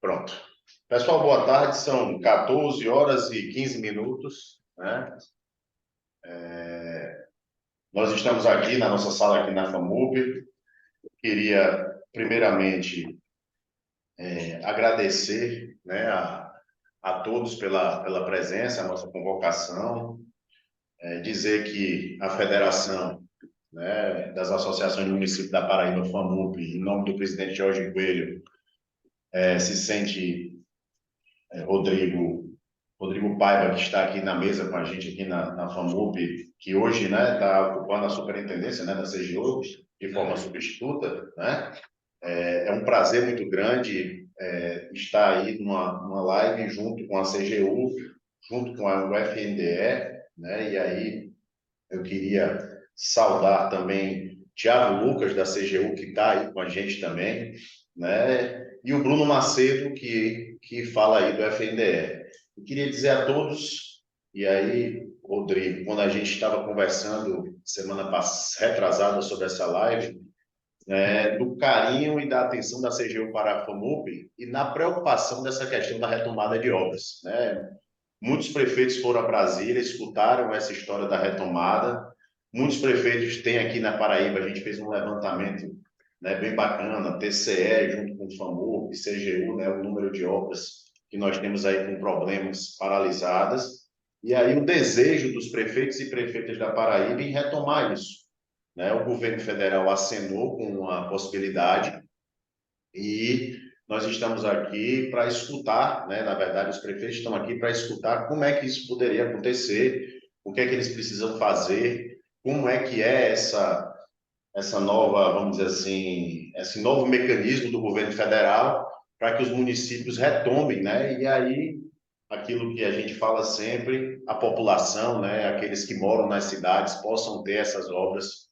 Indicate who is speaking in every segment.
Speaker 1: Pronto. Pessoal, boa tarde. São 14 horas e 15 minutos, né? Nós estamos aqui na nossa sala aqui na FAMUP. Queria, primeiramente, agradecer, né, a todos pela presença, a nossa convocação, dizer que a Federação, né, das Associações do Município da Paraíba, FAMUP, em nome do presidente Jorge Coelho, se sente Rodrigo Paiva, que está aqui na mesa com a gente aqui na FAMUP, que hoje, né, está ocupando a superintendência, né, da CGU de forma substituta, né? É um prazer muito grande estar aí numa live junto com a CGU, junto com a UFNDE, né? E aí eu queria saudar também Tiago Lucas, da CGU, que está aí com a gente também, né? E o Bruno Macedo, que fala aí do FNDE. Eu queria dizer a todos, e aí, Rodrigo, quando a gente estava conversando semana retrasada sobre essa live, do carinho e da atenção da CGU para a FAMUP e na preocupação dessa questão da retomada de obras, né? Muitos prefeitos foram a Brasília, escutaram essa história da retomada. Muitos prefeitos têm aqui na Paraíba, a gente fez um levantamento, né, bem bacana, TCE junto com o FAMUP, CGU, né, o número de obras que nós temos aí com problemas paralisadas. E aí o desejo dos prefeitos e prefeitas da Paraíba em retomar isso, né? O governo federal acenou com a possibilidade e nós estamos aqui para escutar, né? Na verdade, os prefeitos estão aqui para escutar como é que isso poderia acontecer, o que é que eles precisam fazer, como é que é essa nova, vamos dizer assim, esse novo mecanismo do governo federal para que os municípios retomem, né? E aí, aquilo que a gente fala sempre, a população, né? Aqueles que moram nas cidades possam ter essas obras,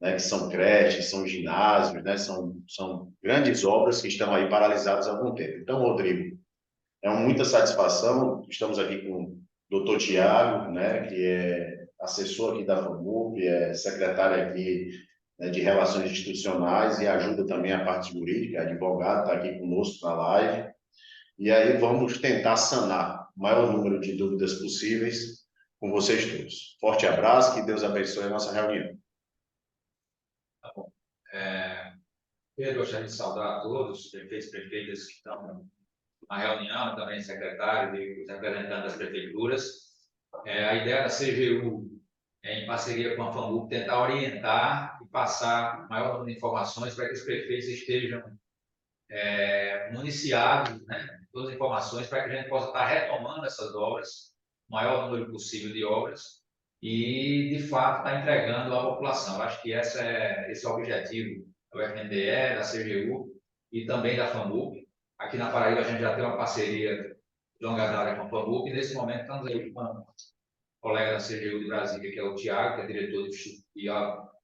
Speaker 1: né, que são creches, são ginásios, né, são grandes obras que estão aí paralisadas há algum tempo. Então, Rodrigo, é muita satisfação, estamos aqui com o doutor Tiago, né, que é assessor aqui da FAMUP, é secretário aqui, né, de Relações Institucionais e ajuda também a parte jurídica, advogado, está aqui conosco na live, e aí vamos tentar sanar o maior número de dúvidas possíveis com vocês todos. Forte abraço, que Deus abençoe a nossa reunião.
Speaker 2: Tá bom. Eu gostaria de saudar a todos os prefeitos e prefeitas que estão na reunião, também secretários e os representantes das prefeituras. A ideia da CGU é, em parceria com a FAMUP, tentar orientar e passar o maior número de informações para que os prefeitos estejam municiados, né, de todas as informações, para que a gente possa estar retomando essas obras, o maior número possível de obras, e, de fato, estar entregando à população. Eu acho que esse é o objetivo do FNDE, da CGU e também da FAMUP. Aqui na Paraíba, a gente já tem uma parceria de longa data com a FAMUP, e, nesse momento, estamos aí com um colega da CGU de Brasília, que é o Tiago, que é diretor de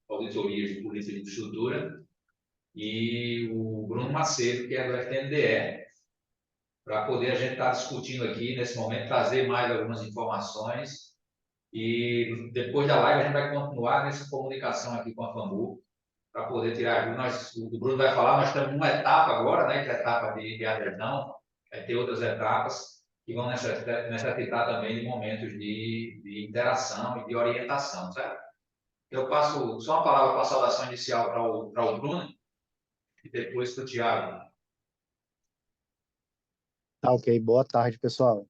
Speaker 2: auditoria de política de infraestrutura, e o Bruno Macedo, que é do FNDE, para poder a gente estar discutindo aqui, nesse momento, trazer mais algumas informações. E depois da live, a gente vai continuar nessa comunicação aqui com a FAMUP, para poder tirar. O Bruno vai falar, nós estamos numa etapa agora, né, que é a etapa de adesão, vai ter outras etapas que vão necessitar também de momentos de interação e de orientação, certo? Eu passo só uma palavra para a saudação inicial para o Bruno e depois para o Tiago.
Speaker 3: Tá, ok. Boa tarde, pessoal.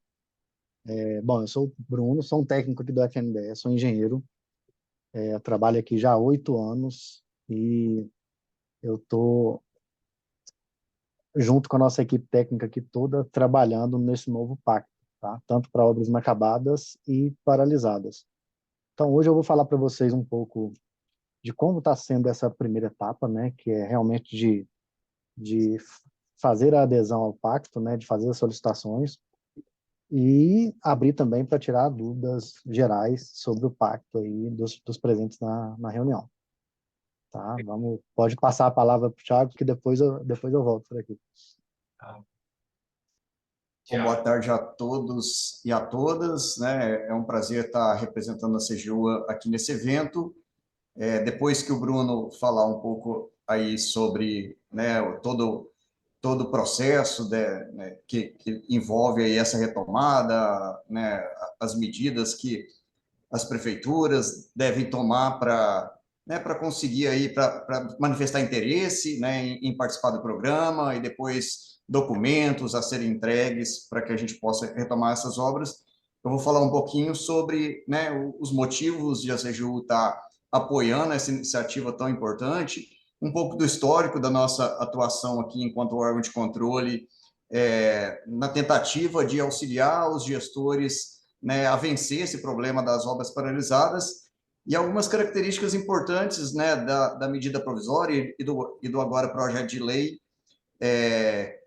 Speaker 3: Bom, eu sou o Bruno, sou um técnico aqui do FNDE, sou engenheiro, trabalho aqui já há 8 anos e eu estou junto com a nossa equipe técnica aqui toda trabalhando nesse novo pacto, tá? Tanto para obras inacabadas e paralisadas. Então, hoje eu vou falar para vocês um pouco de como está sendo essa primeira etapa, né, que é realmente de fazer a adesão ao pacto, né, de fazer as solicitações, e abrir também para tirar dúvidas gerais sobre o pacto aí dos presentes na reunião. Tá? Pode passar a palavra para o Thiago, que depois eu volto por aqui.
Speaker 4: Bom, boa tarde a todos e a todas, né? É um prazer estar representando a CGU aqui nesse evento. Depois que o Bruno falar um pouco aí sobre, né, todo todo o processo né, que envolve aí essa retomada, né, as medidas que as prefeituras devem tomar para, né, para conseguir aí, para manifestar interesse, né, em participar do programa, e depois documentos a serem entregues para que a gente possa retomar essas obras. Eu vou falar um pouquinho sobre, né, os motivos de a CGU estar apoiando essa iniciativa tão importante, um pouco do histórico da nossa atuação aqui enquanto órgão de controle, na tentativa de auxiliar os gestores, né, a vencer esse problema das obras paralisadas, e algumas características importantes, né, da medida provisória e do agora projeto de lei,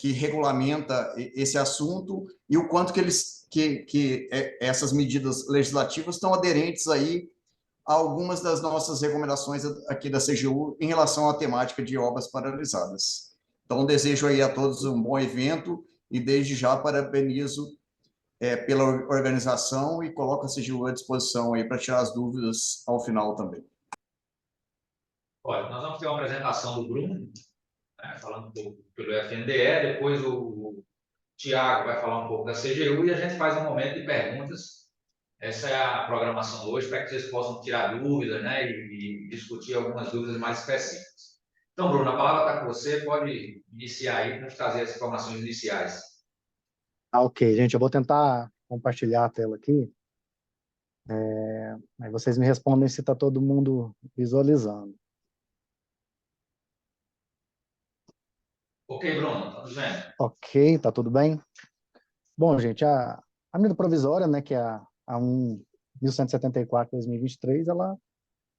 Speaker 4: que regulamenta esse assunto, e o quanto que essas medidas legislativas estão aderentes aí a algumas das nossas recomendações aqui da CGU em relação à temática de obras paralisadas. Então, desejo aí a todos um bom evento e desde já parabenizo pela organização e coloco a CGU à disposição aí para tirar as dúvidas ao final também.
Speaker 2: Olha, nós vamos ter uma apresentação do Bruno, né, falando um pouco pelo FNDE, depois o Tiago vai falar um pouco da CGU e a gente faz um momento de perguntas. Essa é a programação hoje, para que vocês possam tirar dúvidas, né, e discutir algumas dúvidas mais específicas. Então, Bruno, a palavra está com você, pode iniciar aí para nos trazer as informações iniciais.
Speaker 3: Ok, gente, eu vou tentar compartilhar a tela aqui. Aí vocês me respondem se está todo mundo visualizando.
Speaker 2: Ok, Bruno, estamos vendo.
Speaker 3: Ok, tá tudo bem? Bom, gente, a medida provisória, né, que é a 1174/2023, ela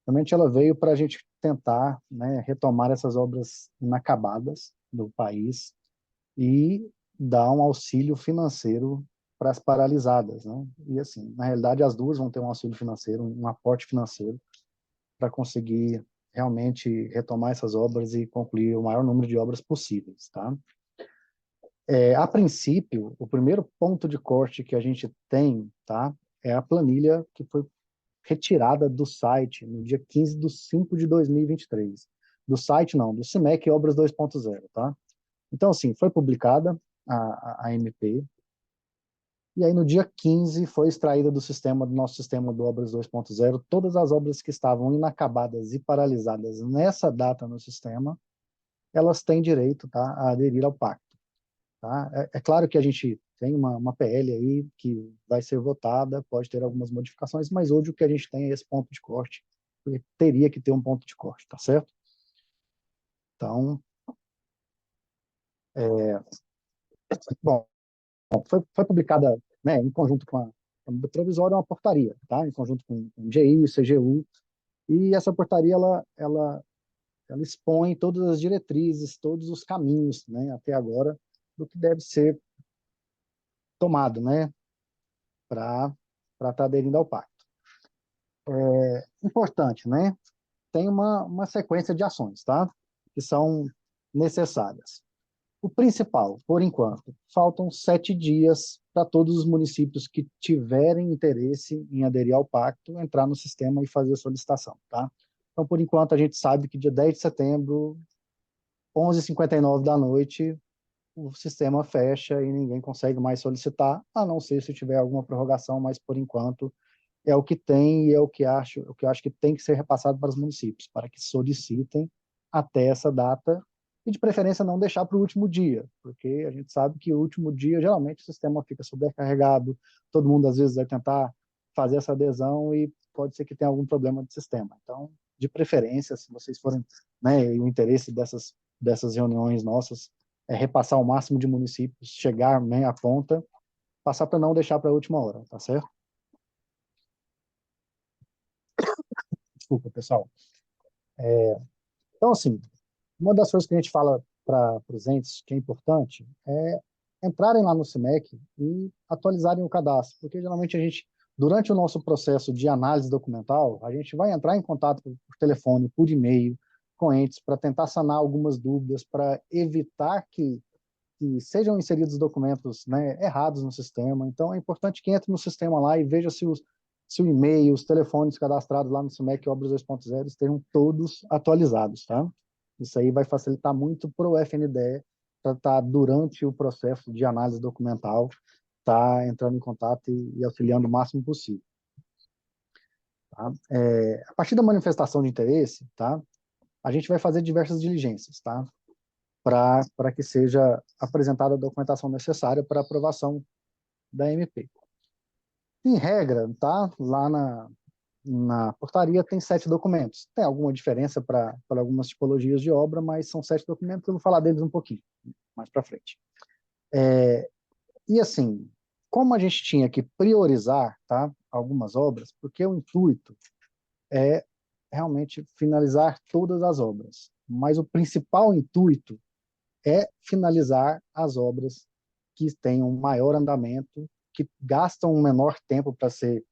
Speaker 3: realmente ela veio para a gente tentar, né, retomar essas obras inacabadas do país e dar um auxílio financeiro para as paralisadas, né? E assim, na realidade, as duas vão ter um auxílio financeiro, um aporte financeiro para conseguir realmente retomar essas obras e concluir o maior número de obras possíveis, tá? A princípio, o primeiro ponto de corte que a gente tem, tá, é a planilha que foi retirada do site no dia 15/5/2023. Do site, não, do CIMEC Obras 2.0, tá? Então, assim, foi publicada a MP, e aí no dia 15 foi extraída do nosso sistema do Obras 2.0, todas as obras que estavam inacabadas e paralisadas nessa data no sistema, elas têm direito, tá, a aderir ao pacto. Tá? É claro que a gente tem uma PL aí que vai ser votada, pode ter algumas modificações, mas hoje o que a gente tem é esse ponto de corte, porque teria que ter um ponto de corte, tá certo? Então, bom, foi publicada, né, em conjunto com a medida provisória, uma portaria, tá? Em conjunto com o GI e o CGU, e essa portaria, ela expõe todas as diretrizes, todos os caminhos, né, até agora, do que deve ser tomado, né, para estar aderindo ao pacto. Importante, né? Tem uma sequência de ações, tá? Que são necessárias. O principal, por enquanto, faltam 7 dias para todos os municípios que tiverem interesse em aderir ao pacto entrar no sistema e fazer a solicitação, tá? Então, por enquanto, a gente sabe que dia 10 de setembro, 11h59 da noite, o sistema fecha e ninguém consegue mais solicitar, a não ser se tiver alguma prorrogação, mas por enquanto é o que tem e é o que eu acho que tem que ser repassado para os municípios, para que solicitem até essa data e de preferência não deixar para o último dia, porque a gente sabe que o último dia geralmente o sistema fica sobrecarregado, todo mundo às vezes vai tentar fazer essa adesão e pode ser que tenha algum problema de sistema. Então, de preferência, se vocês forem, né, o interesse dessas reuniões nossas é repassar o máximo de municípios, chegar, né, à ponta, passar para não deixar para a última hora, tá certo? Desculpa, pessoal. Então, assim, uma das coisas que a gente fala para os entes que é importante é entrarem lá no CIMEC e atualizarem o cadastro, porque geralmente a gente, durante o nosso processo de análise documental, a gente vai entrar em contato por telefone, por e-mail, com entes, para tentar sanar algumas dúvidas, para evitar que sejam inseridos documentos, né, errados no sistema. Então, é importante que entre no sistema lá e veja se o e-mail, os telefones cadastrados lá no CIMEC Obras 2.0 estejam todos atualizados, tá? Isso aí vai facilitar muito para o FNDE para estar durante o processo de análise documental, tá entrando em contato e auxiliando o máximo possível. Tá? A partir da manifestação de interesse, tá? A gente vai fazer diversas diligências, tá? Para que seja apresentada a documentação necessária para aprovação da MP. Em regra, tá? Lá na portaria tem 7 documentos. Tem alguma diferença para algumas tipologias de obra, mas são 7 documentos, eu vou falar deles um pouquinho mais para frente. E assim, como a gente tinha que priorizar, tá, algumas obras, porque o intuito é realmente finalizar todas as obras, mas o principal intuito é finalizar as obras que têm um maior andamento, que gastam um menor tempo para ser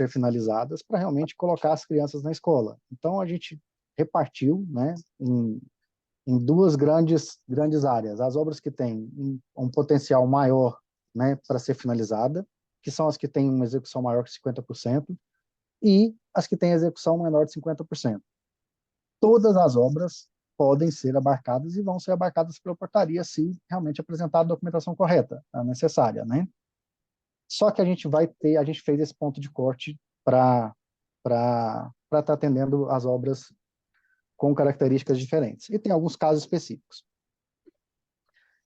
Speaker 3: finalizadas, para realmente colocar as crianças na escola. Então, a gente repartiu, né, em 2 grandes áreas. As obras que têm um potencial maior, né, para ser finalizada, que são as que têm uma execução maior que 50%, e as que têm execução menor de 50%. Todas as obras podem ser abarcadas e vão ser abarcadas pela portaria se realmente apresentar a documentação correta, a necessária, né? Só que a gente fez esse ponto de corte para estar atendendo as obras com características diferentes. E tem alguns casos específicos.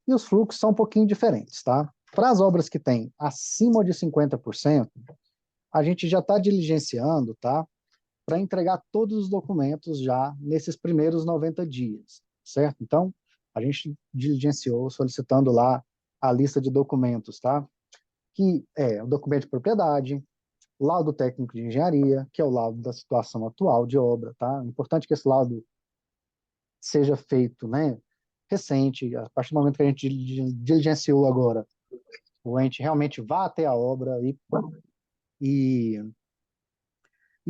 Speaker 3: E os fluxos são um pouquinho diferentes, tá? Para as obras que têm acima de 50%, a gente já está diligenciando, tá? Para entregar todos os documentos já nesses primeiros 90 dias, certo? Então, a gente diligenciou solicitando lá a lista de documentos, tá? Que é o documento de propriedade, laudo técnico de engenharia, que é o laudo da situação atual de obra, tá? É importante que esse laudo seja feito, né, recente, a partir do momento que a gente diligenciou agora, o ente realmente vá até a obra e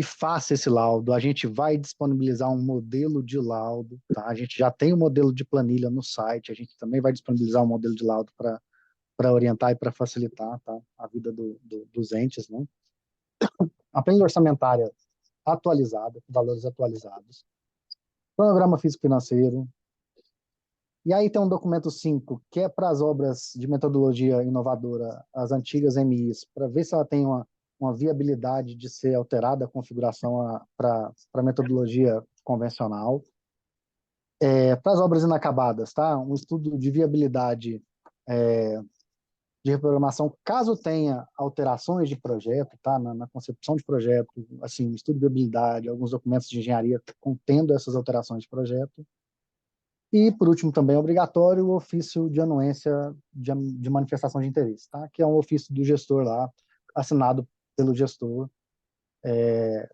Speaker 3: faça esse laudo. A gente vai disponibilizar um modelo de laudo, tá? A gente já tem um modelo de planilha no site, a gente também vai disponibilizar um modelo de laudo para orientar e para facilitar, tá, a vida dos entes, né? A planilha orçamentária atualizada, com valores atualizados. Cronograma físico-financeiro. E aí tem um documento 5, que é para as obras de metodologia inovadora, as antigas MIs, para ver se ela tem uma viabilidade de ser alterada a configuração para a metodologia convencional. Para as obras inacabadas, tá? Um estudo de viabilidade de reprogramação, caso tenha alterações de projeto, tá? Na concepção de projeto, assim, estudo de viabilidade, alguns documentos de engenharia contendo essas alterações de projeto. E, por último, também é obrigatório o ofício de anuência de manifestação de interesse, tá? Que é um ofício do gestor lá, assinado pelo gestor,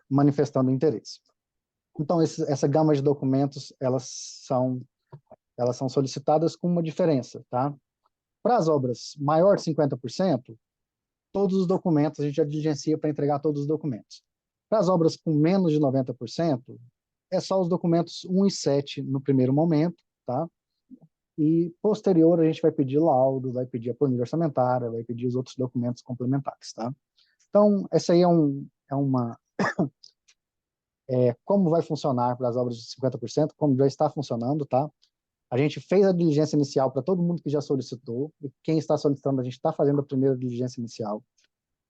Speaker 3: manifestando interesse. Então, essa gama de documentos, elas são solicitadas com uma diferença, tá? Para as obras maior de 50%, todos os documentos, a gente já diligencia para entregar todos os documentos. Para as obras com menos de 90%, é só os documentos 1 e 7 no primeiro momento, tá? E posterior a gente vai pedir laudo, vai pedir a planilha orçamentária, vai pedir os outros documentos complementares, tá? Então, essa aí como vai funcionar para as obras de 50%, como já está funcionando, tá? A gente fez a diligência inicial para todo mundo que já solicitou, e quem está solicitando, a gente está fazendo a primeira diligência inicial.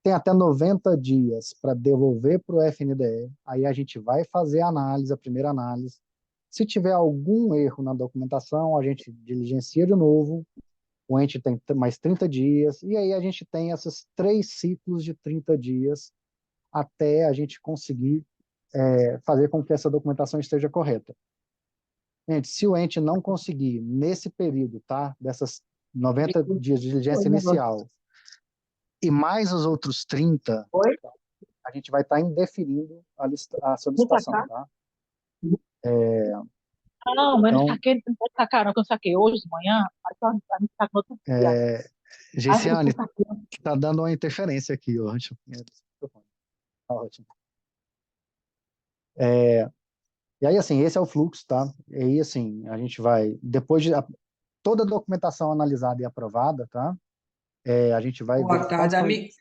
Speaker 3: Tem até 90 dias para devolver para o FNDE, aí a gente vai fazer a análise, a primeira análise. Se tiver algum erro na documentação, a gente diligencia de novo, o ente tem mais 30 dias, e aí a gente tem esses 3 ciclos de 30 dias até a gente conseguir fazer com que essa documentação esteja correta. Gente, se o ente não conseguir, nesse período, tá, dessas 90 dias de diligência inicial, e mais os outros 30, a gente vai estar indeferindo a solicitação, tá?
Speaker 5: Não, mas não
Speaker 3: Então,
Speaker 5: saquei, não pode sacar, não, que eu saquei hoje de manhã, aí só a gente saca no outro dia. Aí
Speaker 3: Geiciane,
Speaker 5: eu saquei.
Speaker 3: tá dando uma interferência aqui, ó. Tá ótimo. E aí, assim, esse é o fluxo, tá? E aí, assim, a gente vai, depois de toda a documentação analisada e aprovada, tá? A gente vai
Speaker 6: Boa
Speaker 3: verificar
Speaker 6: tarde, amigo.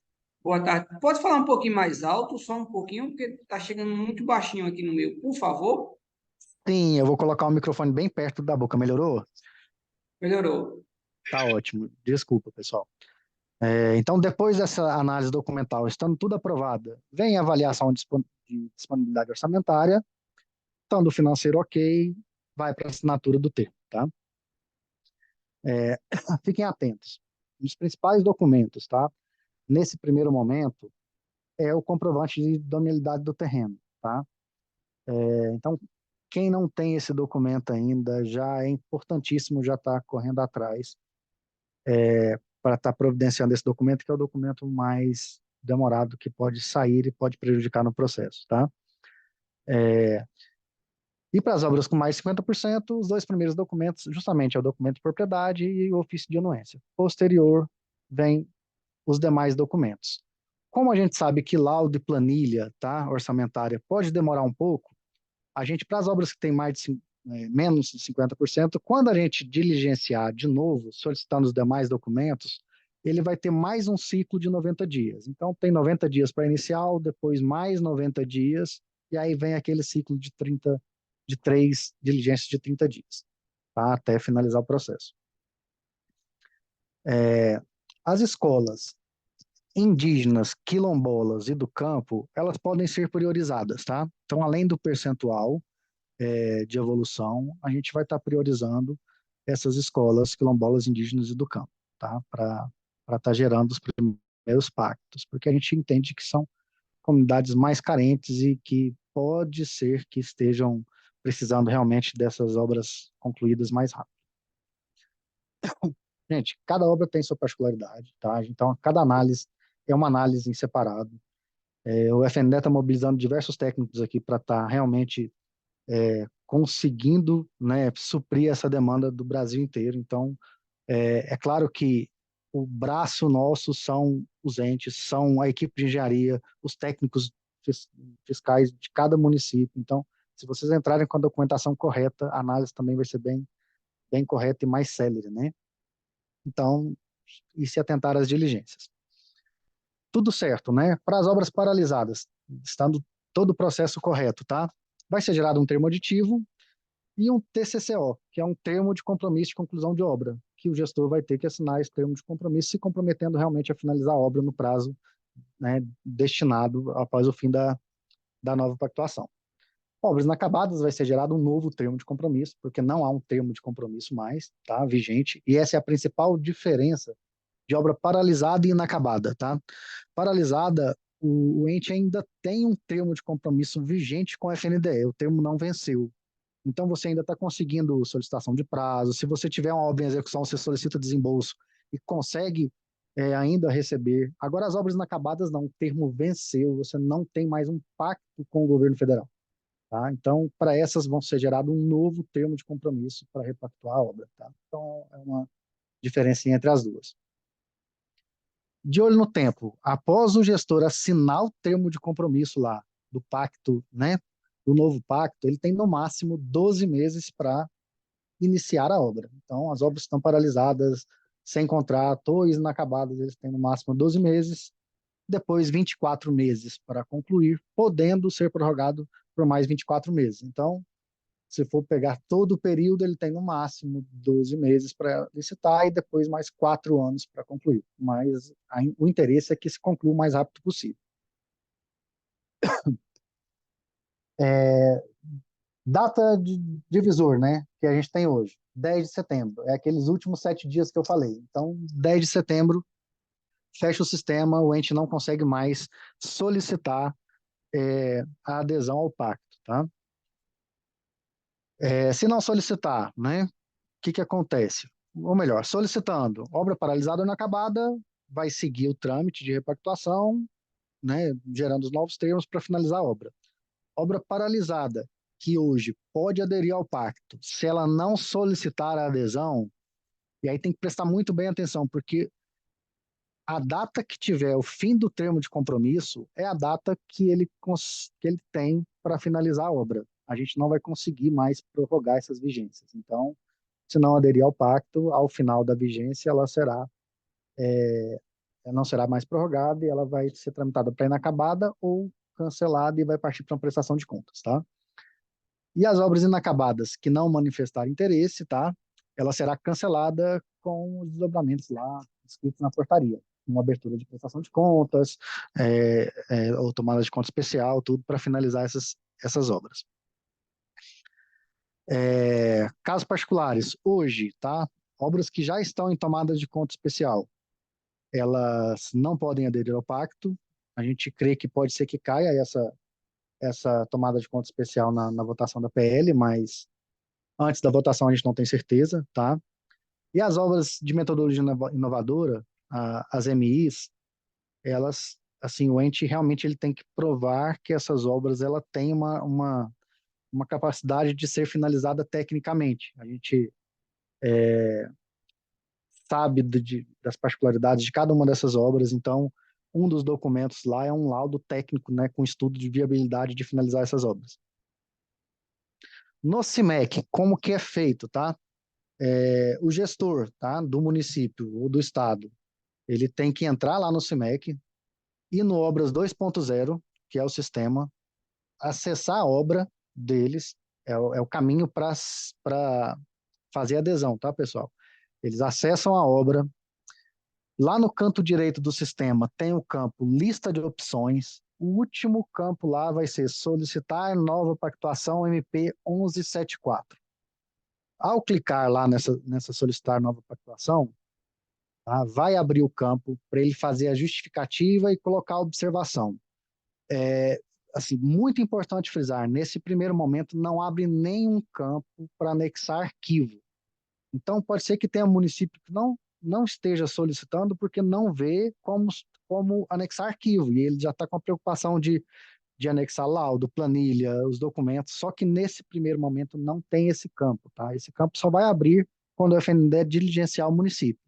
Speaker 6: Boa tarde. Pode falar um pouquinho mais alto, só um pouquinho, porque está chegando muito baixinho aqui no meu, por favor.
Speaker 3: Sim, eu vou colocar o microfone bem perto da boca, melhorou?
Speaker 6: Melhorou.
Speaker 3: Tá ótimo. Desculpa, pessoal. Então, depois dessa análise documental, estando tudo aprovada, vem a avaliação de disponibilidade orçamentária, estando o financeiro ok, vai para a assinatura do termo, tá? Fiquem atentos. Os principais documentos, tá? Nesse primeiro momento, é o comprovante de idoneidade do terreno, tá? Então, quem não tem esse documento ainda, já é importantíssimo já estar correndo atrás para estar providenciando esse documento, que é o documento mais demorado que pode sair e pode prejudicar no processo, tá? E para as obras com mais de 50%, os dois primeiros documentos, justamente é o documento de propriedade e o ofício de anuência. Posterior, vem os demais documentos. Como a gente sabe que laudo e planilha, tá, orçamentária, pode demorar um pouco, a gente, para as obras que têm menos de 50%, quando a gente diligenciar de novo, solicitando os demais documentos, ele vai ter mais um ciclo de 90 dias. Então, tem 90 dias para inicial, depois mais 90 dias, e aí vem aquele ciclo de 3 diligências de 30 dias, tá? Até finalizar o processo. As escolas indígenas, quilombolas e do campo, elas podem ser priorizadas, tá? Então, além do percentual de evolução, a gente vai estar priorizando essas escolas quilombolas, indígenas e do campo, tá? Para estar gerando os primeiros pactos, porque a gente entende que são comunidades mais carentes e que pode ser que estejam precisando realmente dessas obras concluídas mais rápido. Gente, cada obra tem sua particularidade, tá? Então, cada análise é uma análise em separado. O FNDE está mobilizando diversos técnicos aqui para estar realmente conseguindo, né, suprir essa demanda do Brasil inteiro. Então, é claro que o braço nosso são os entes, são a equipe de engenharia, os técnicos fiscais de cada município. Então, se vocês entrarem com a documentação correta, a análise também vai ser bem, bem correta e mais célere, né? Então, e se atentar às diligências. Tudo certo, né? Para as obras paralisadas, estando todo o processo correto, tá? Vai ser gerado um termo aditivo e um TCCO, que é um termo de compromisso de conclusão de obra, que o gestor vai ter que assinar esse termo de compromisso, se comprometendo realmente a finalizar a obra no prazo, né, destinado após o fim da nova pactuação. Obras inacabadas, vai ser gerado um novo termo de compromisso, porque não há um termo de compromisso mais, tá, vigente, e essa é a principal diferença de obra paralisada e inacabada, tá? Paralisada, o ente ainda tem um termo de compromisso vigente com a FNDE, o termo não venceu. Então, você ainda está conseguindo solicitação de prazo. Se você tiver uma obra em execução, você solicita desembolso e consegue ainda receber. Agora, as obras inacabadas, não. O termo venceu, você não tem mais um pacto com o governo federal. Tá? Então, para essas, vão ser gerado um novo termo de compromisso para repactuar a obra. Tá? Então, é uma diferença entre as duas. De olho no tempo, após o gestor assinar o termo de compromisso lá do pacto, né, do novo pacto, ele tem no máximo 12 meses para iniciar a obra. Então, as obras estão paralisadas, sem contrato ou inacabadas, eles têm no máximo 12 meses, depois 24 meses para concluir, podendo ser prorrogado por mais 24 meses. Então, se for pegar todo o período, ele tem no máximo 12 meses para licitar e depois mais 4 anos para concluir. Mas o interesse é que se conclua o mais rápido possível. Data de divisor, né, que a gente tem hoje, 10 de setembro. É aqueles últimos 7 dias que eu falei. Então, 10 de setembro, fecha o sistema, o ente não consegue mais solicitar a adesão ao pacto, tá? Se não solicitar, né, o que acontece? Ou melhor, solicitando obra paralisada ou inacabada, vai seguir o trâmite de repactuação, né, gerando os novos termos para finalizar a obra. Obra paralisada, que hoje pode aderir ao pacto, se ela não solicitar a adesão, e aí tem que prestar muito bem atenção, porque a data que tiver o fim do termo de compromisso é a data que ele tem para finalizar a obra. A gente não vai conseguir mais prorrogar essas vigências. Então, se não aderir ao pacto, ao final da vigência, ela não será mais prorrogada e ela vai ser tramitada para inacabada ou cancelada e vai partir para uma prestação de contas, tá? E as obras inacabadas que não manifestarem interesse, tá? ela será cancelada com os desdobramentos lá escritos na portaria, uma abertura de prestação de contas, ou tomada de conta especial, tudo para finalizar essas obras. Casos particulares, hoje, tá? Obras que já estão em tomada de conta especial, elas não podem aderir ao pacto. A gente crê que pode ser que caia essa tomada de conta especial na votação da PL, mas antes da votação a gente não tem certeza, tá? E as obras de metodologia inovadora, as MIs, elas, assim, o ente realmente ele tem que provar que essas obras ela têm uma capacidade de ser finalizada tecnicamente. A gente sabe das particularidades de cada uma dessas obras, então um dos documentos lá é um laudo técnico, né, com estudo de viabilidade de finalizar essas obras. No CIMEC, como que é feito, tá? O gestor, tá, do município ou do estado, ele tem que entrar lá no CIMEC e no Obras 2.0, que é o sistema, acessar a obra deles, é o caminho para fazer adesão, tá, pessoal? Eles acessam a obra. Lá no canto direito do sistema tem o campo lista de opções. O último campo lá vai ser solicitar nova pactuação MP 1174. Ao clicar lá nessa solicitar nova pactuação, tá, vai abrir o campo para ele fazer a justificativa e colocar a observação. Assim, muito importante frisar, nesse primeiro momento não abre nenhum campo para anexar arquivo. Então, pode ser que tenha município que não esteja solicitando porque não vê como anexar arquivo, e ele já está com a preocupação de anexar laudo, planilha, os documentos, só que nesse primeiro momento não tem esse campo, tá? Esse campo só vai abrir quando o FNDE diligenciar o município.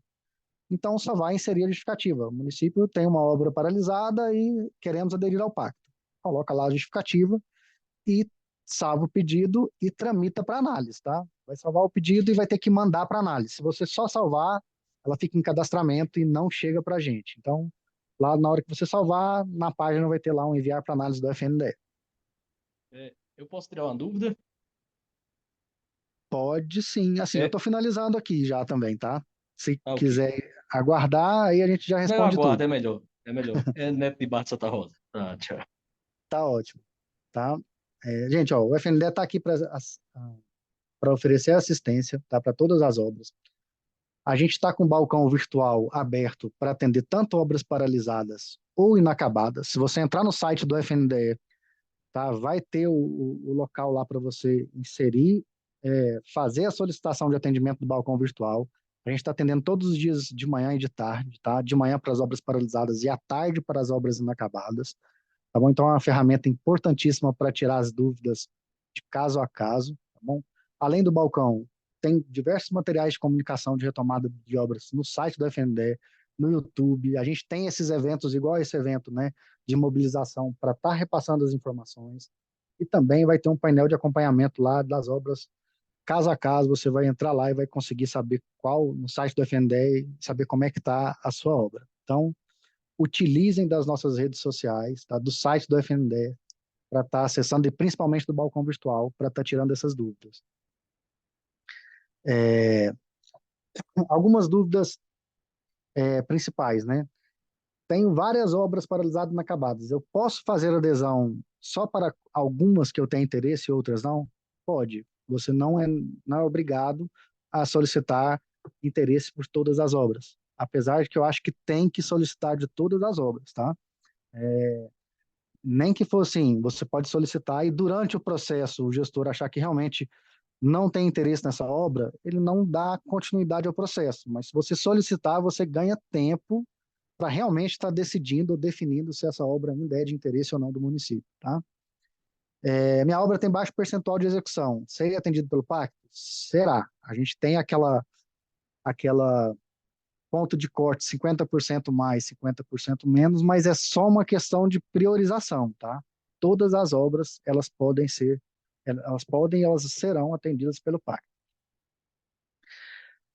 Speaker 3: Então, só vai inserir a justificativa. O município tem uma obra paralisada e queremos aderir ao pacto. Coloca lá a justificativa e salva o pedido e tramita para análise, tá? Vai salvar o pedido e vai ter que mandar para análise. Se você só salvar, ela fica em cadastramento e não chega para a gente. Então, lá na hora que você salvar, na página vai ter lá um enviar para análise do FNDE.
Speaker 7: Eu posso tirar uma dúvida?
Speaker 3: Pode sim. Assim, eu estou finalizando aqui já também, tá? Se
Speaker 7: Ok.
Speaker 3: quiser aguardar, aí a gente já
Speaker 7: Não,
Speaker 3: responde
Speaker 7: aguarda,
Speaker 3: tudo.
Speaker 7: é melhor. É melhor. É Neto de Barra Santa Rosa. Tá, tchau.
Speaker 3: Tá ótimo, tá? Gente, ó, o FNDE está aqui para oferecer assistência, tá? Para todas as obras. A gente está com o balcão virtual aberto para atender tanto obras paralisadas ou inacabadas. Se você entrar no site do FNDE, tá, vai ter o local lá para você inserir, fazer a solicitação de atendimento do balcão virtual. A gente está atendendo todos os dias de manhã e de tarde, tá? De manhã para as obras paralisadas e à tarde para as obras inacabadas. Tá bom? Então é uma ferramenta importantíssima para tirar as dúvidas de caso a caso, tá bom? Além do balcão, tem diversos materiais de comunicação de retomada de obras no site do FNDE, no YouTube. A gente tem esses eventos, igual esse evento, né, de mobilização para estar repassando as informações. E também vai ter um painel de acompanhamento lá das obras, caso a caso. Você vai entrar lá e vai conseguir saber no site do FNDE, saber como é que está a sua obra. Então, utilizem das nossas redes sociais, tá, do site do FNDE, para estar acessando, e principalmente do balcão virtual, para estar tirando essas dúvidas. Algumas dúvidas principais, né? Tenho várias obras paralisadas e inacabadas. Eu posso fazer adesão só para algumas que eu tenho interesse e outras não? Pode. Você não é obrigado a solicitar interesse por todas as obras. Apesar de que eu acho que tem que solicitar de todas as obras, tá? Nem que for assim, você pode solicitar e durante o processo o gestor achar que realmente não tem interesse nessa obra, ele não dá continuidade ao processo. Mas se você solicitar, você ganha tempo para realmente estar decidindo ou definindo se essa obra ainda é de interesse ou não do município, tá? Minha obra tem baixo percentual de execução. Seria atendido pelo pacto? Será. A gente tem aquela ponto de corte 50% mais, 50% menos, mas é só uma questão de priorização, tá? Todas as obras, elas podem e elas serão atendidas pelo pacto.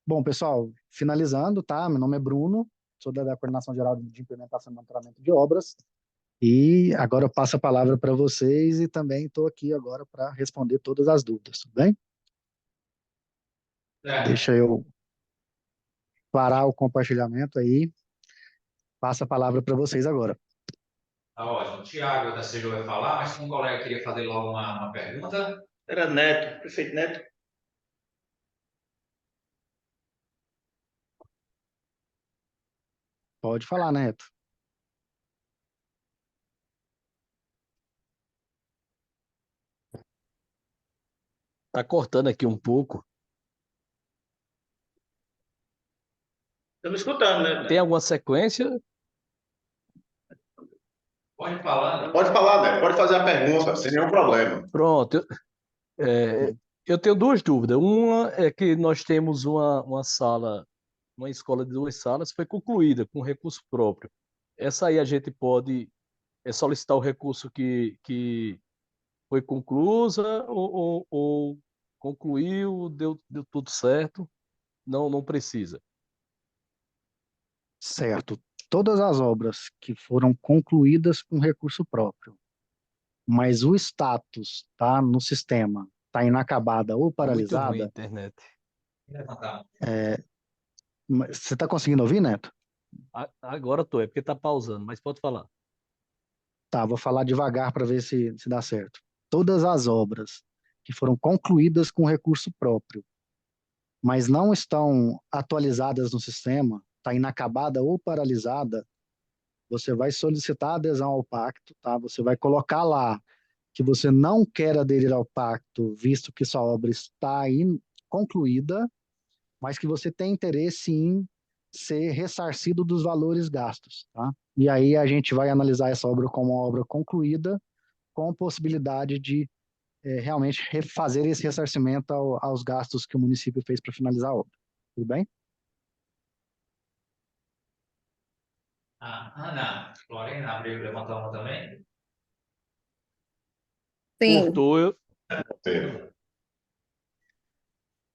Speaker 3: Bom, pessoal, finalizando, tá? Meu nome é Bruno, sou da Coordenação Geral de Implementação e Monitoramento de Obras, e agora eu passo a palavra para vocês e também estou aqui agora para responder todas as dúvidas, tudo bem? Deixa eu parar o compartilhamento aí. Passo a palavra para vocês agora.
Speaker 2: Tá ótimo. O Tiago da CGU vai falar, mas se um colega queria fazer logo uma pergunta.
Speaker 8: Era Neto, prefeito Neto.
Speaker 3: Pode falar, Neto.
Speaker 7: Tá cortando aqui um pouco.
Speaker 8: Estamos escutando, né?
Speaker 7: Tem alguma sequência?
Speaker 2: Pode falar.
Speaker 1: Pode falar, né? Pode fazer a pergunta, sem nenhum problema.
Speaker 7: Pronto. Eu tenho duas dúvidas. Uma é que nós temos uma sala, uma escola de 2 salas, foi concluída com recurso próprio. Essa aí a gente pode solicitar o recurso que foi conclusa ou concluiu, deu tudo certo, não precisa.
Speaker 3: Certo. Todas as obras que foram concluídas com recurso próprio, mas o status tá no sistema, tá inacabada ou
Speaker 7: Muito ruim a
Speaker 3: paralisada,
Speaker 7: internet.
Speaker 2: Levantar.
Speaker 3: você está conseguindo ouvir, Neto?
Speaker 7: Agora tô, é porque tá pausando, mas pode falar.
Speaker 3: Tá, vou falar devagar para ver se dá certo. Todas as obras que foram concluídas com recurso próprio, mas não estão atualizadas no sistema, está inacabada ou paralisada, você vai solicitar adesão ao pacto, tá? Você vai colocar lá que você não quer aderir ao pacto, visto que sua obra está concluída, mas que você tem interesse em ser ressarcido dos valores gastos, tá? E aí a gente vai analisar essa obra como uma obra concluída, com possibilidade de realmente refazer esse ressarcimento aos gastos que o município fez para finalizar a obra. Tudo bem?
Speaker 2: Ana, Lorena, abriu, levantou a mão também.
Speaker 5: Sim,
Speaker 7: Cortou,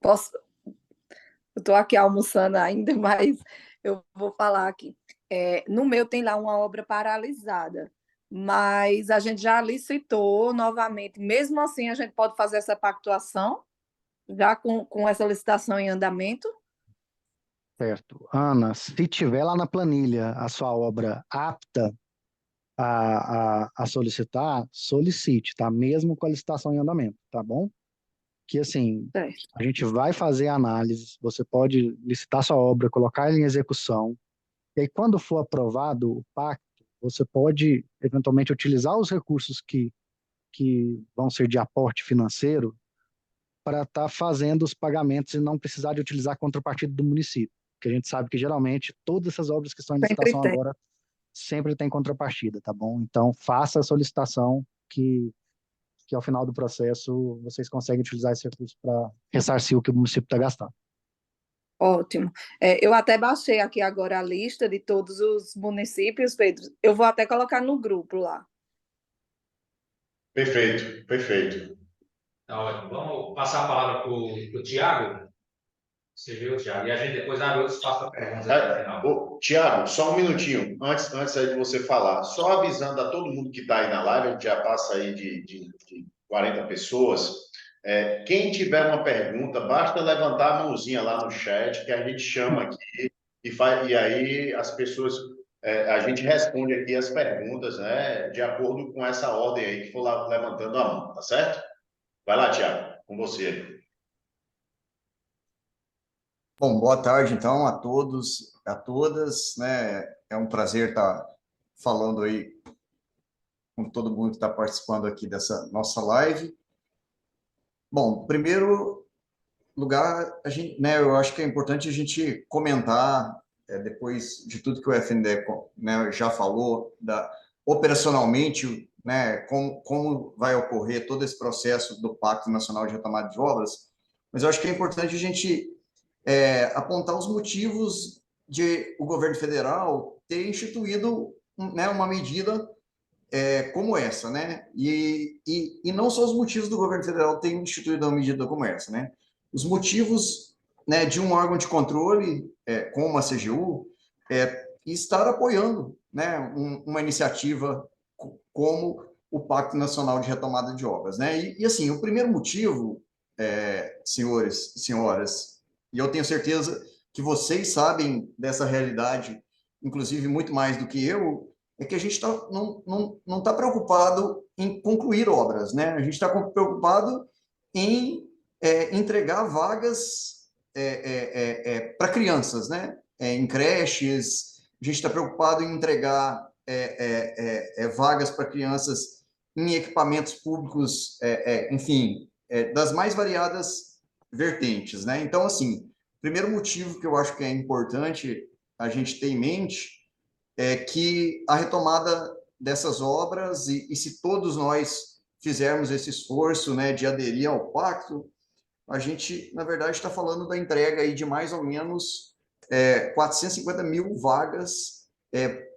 Speaker 5: posso. Eu estou aqui almoçando ainda, mas eu vou falar aqui. No meu tem lá uma obra paralisada, mas a gente já licitou novamente. Mesmo assim, a gente pode fazer essa pactuação, já com essa licitação em andamento?
Speaker 3: Certo. Ana, se tiver lá na planilha a sua obra apta a solicitar, solicite, tá? Mesmo com a licitação em andamento, tá bom? Que assim,
Speaker 5: Certo.
Speaker 3: a gente vai fazer a análise, você pode licitar sua obra, colocar ela em execução, e aí quando for aprovado o pacto, você pode eventualmente utilizar os recursos que vão ser de aporte financeiro para estar fazendo os pagamentos e não precisar de utilizar a contrapartida do município. Porque a gente sabe que geralmente todas essas obras que estão em
Speaker 5: Sempre
Speaker 3: licitação
Speaker 5: tem.
Speaker 3: agora sempre tem contrapartida, tá bom? Então faça a solicitação que ao final do processo vocês conseguem utilizar esse recurso para ressarcir o que o município está gastando.
Speaker 5: Ótimo. Eu até baixei aqui agora a lista de todos os municípios, Pedro. Eu vou até colocar no grupo lá.
Speaker 1: Perfeito, perfeito.
Speaker 2: Tá ótimo. Vamos passar a palavra para o Tiago. Você viu, Tiago? E a gente depois abre outro espaço para perguntas aqui no final.
Speaker 1: Tiago, só um minutinho, antes aí de você falar, só avisando a todo mundo que está aí na live, a gente já passa aí de 40 pessoas, quem tiver uma pergunta, basta levantar a mãozinha lá no chat, que a gente chama aqui, e aí as pessoas, a gente responde aqui as perguntas, né, de acordo com essa ordem aí que for lá levantando a mão, tá certo? Vai lá, Tiago, com você.
Speaker 4: Bom, boa tarde, então, a todos, a todas, né? É um prazer estar falando aí com todo mundo que está participando aqui dessa nossa live. Bom, primeiro lugar, a gente, né, eu acho que é importante a gente comentar, depois de tudo que o FNDE, né, já falou, operacionalmente, né, como vai ocorrer todo esse processo do Pacto Nacional de Retomada de Obras, mas eu acho que é importante a gente apontar os motivos de o governo federal ter instituído, né, uma medida como essa, né? E não só os motivos do governo federal ter instituído uma medida como essa, né? Os motivos, né, de um órgão de controle, como a CGU, estar apoiando, né, uma iniciativa como o Pacto Nacional de Retomada de Obras, né? E assim, o primeiro motivo, senhores e senhoras, e eu tenho certeza que vocês sabem dessa realidade, inclusive muito mais do que eu, é que a gente não tá preocupado em concluir obras, né? A gente está preocupado em entregar vagas para crianças, né? Em creches, a gente está preocupado em entregar vagas para crianças em equipamentos públicos, enfim, das mais variadas vertentes, né? Então, assim, primeiro motivo que eu acho que é importante a gente ter em mente é que a retomada dessas obras, e se todos nós fizermos esse esforço, né, de aderir ao pacto, a gente, na verdade, está falando da entrega aí de mais ou menos 450 mil vagas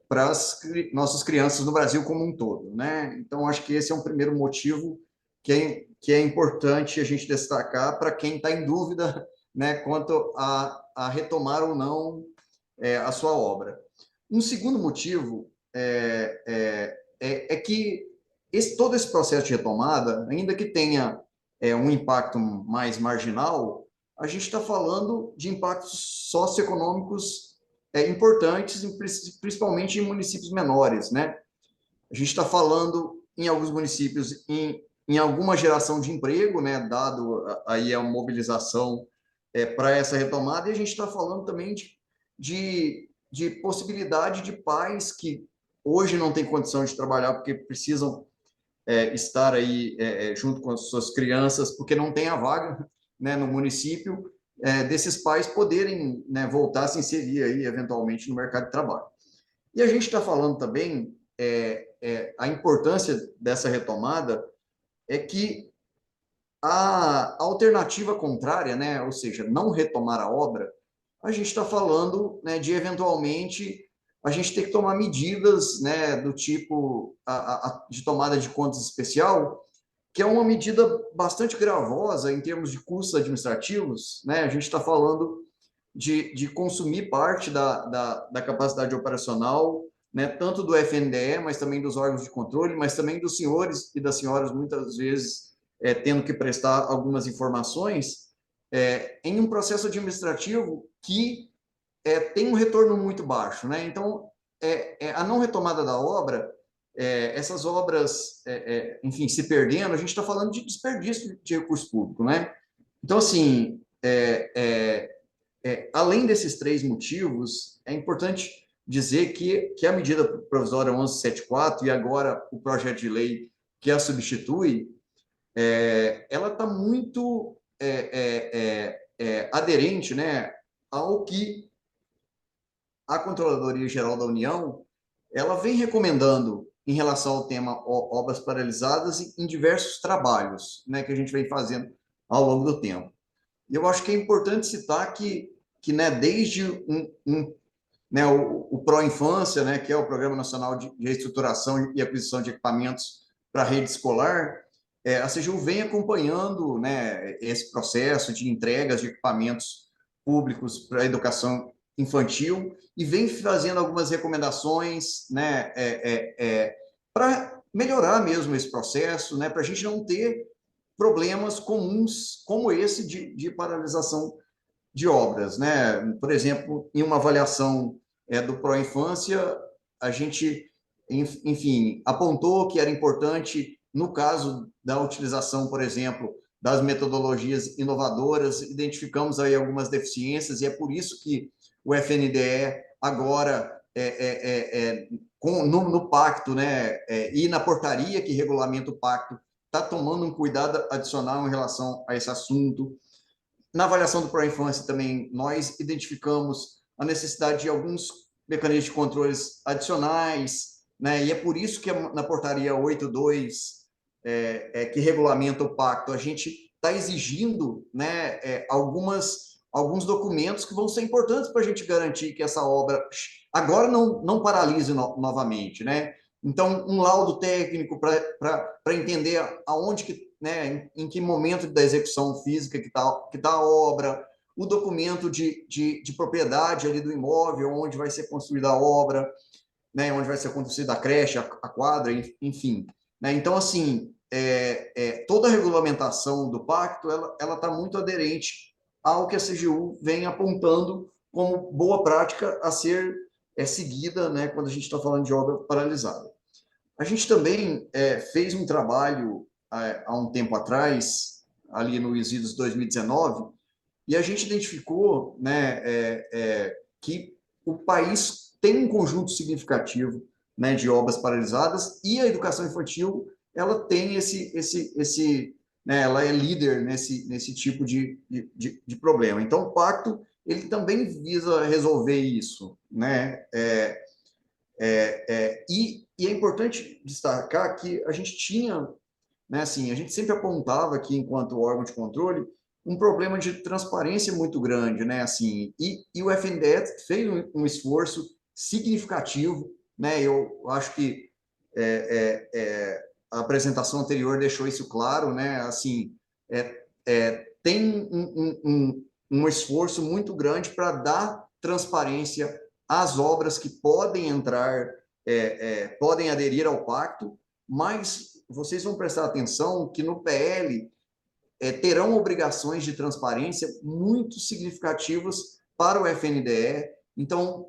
Speaker 4: para as nossas crianças no Brasil como um todo, né? Então, acho que esse é um primeiro motivo que é importante a gente destacar para quem está em dúvida, né, quanto a retomar ou não a sua obra. Um segundo motivo é que todo esse processo de retomada, ainda que tenha um impacto mais marginal, a gente está falando de impactos socioeconômicos importantes, principalmente em municípios menores, né? A gente está falando, em alguns municípios, em alguma geração de emprego, né, dado aí a mobilização para essa retomada, e a gente está falando também de possibilidade de pais que hoje não têm condição de trabalhar porque precisam estar aí junto com as suas crianças, porque não tem a vaga, né, no município, desses pais poderem, né, voltar a se inserir aí, eventualmente, no mercado de trabalho. E a gente está falando também a importância dessa retomada é que a alternativa contrária, né, ou seja, não retomar a obra, a gente está falando, né, de eventualmente a gente ter que tomar medidas, né, do tipo de tomada de contas especial, que é uma medida bastante gravosa em termos de custos administrativos, né? A gente está falando de consumir parte da capacidade operacional, né, tanto do FNDE, mas também dos órgãos de controle, mas também dos senhores e das senhoras, muitas vezes, tendo que prestar algumas informações, em um processo administrativo que tem um retorno muito baixo, né? Então, a não retomada da obra, essas obras, enfim, se perdendo, a gente está falando de desperdício de recurso público, né? Então, assim, além desses três motivos, é importante dizer que a medida provisória 1174 e agora o projeto de lei que a substitui, ela está muito aderente, né, ao que a Controladoria Geral da União ela vem recomendando em relação ao tema obras paralisadas em diversos trabalhos, né, que a gente vem fazendo ao longo do tempo. E eu acho que é importante citar que né, desde né, o Pró-Infância, né, que é o Programa Nacional de Reestruturação e Aquisição de Equipamentos para a Rede Escolar, a CGU vem acompanhando, né, esse processo de entregas de equipamentos públicos para a educação infantil e vem fazendo algumas recomendações, né, para melhorar mesmo esse processo, né, para a gente não ter problemas comuns como esse de paralisação de obras, né? Por exemplo, em uma avaliação do Pró-Infância, a gente, enfim, apontou que era importante, no caso da utilização, por exemplo, das metodologias inovadoras, identificamos aí algumas deficiências, e é por isso que o FNDE agora, no pacto, né, e na portaria que regulamenta o pacto, está tomando um cuidado adicional em relação a esse assunto. Na avaliação do Pró-Infância também, nós identificamos a necessidade de alguns mecanismos de controles adicionais, né? E é por isso que na portaria 82, que regulamenta o pacto, a gente está exigindo, né, alguns documentos que vão ser importantes para a gente garantir que essa obra agora não paralise novamente, né? Então, um laudo técnico para entender aonde que, né, em que momento da execução física que tá a obra, o documento de propriedade ali do imóvel, onde vai ser construída a obra, né, onde vai ser construída a creche, a quadra, enfim. Né? Então, assim, toda a regulamentação do pacto, ela está muito aderente ao que a CGU vem apontando como boa prática a ser seguida, né, quando a gente está falando de obra paralisada. A gente também fez um trabalho há um tempo atrás, ali no Isidos 2019, e a gente identificou, né, que o país tem um conjunto significativo, né, de obras paralisadas, e a educação infantil ela tem né, ela é líder nesse tipo de problema. Então, o pacto ele também visa resolver isso, né? E é importante destacar que a gente tinha, né, assim, a gente sempre apontava aqui, enquanto órgão de controle, um problema de transparência muito grande, né, assim, e o FNDE fez um esforço significativo, né, eu acho que a apresentação anterior deixou isso claro, né, assim, tem um esforço muito grande para dar transparência às obras que podem entrar, podem aderir ao pacto, mas vocês vão prestar atenção que no PL terão obrigações de transparência muito significativas para o FNDE. Então,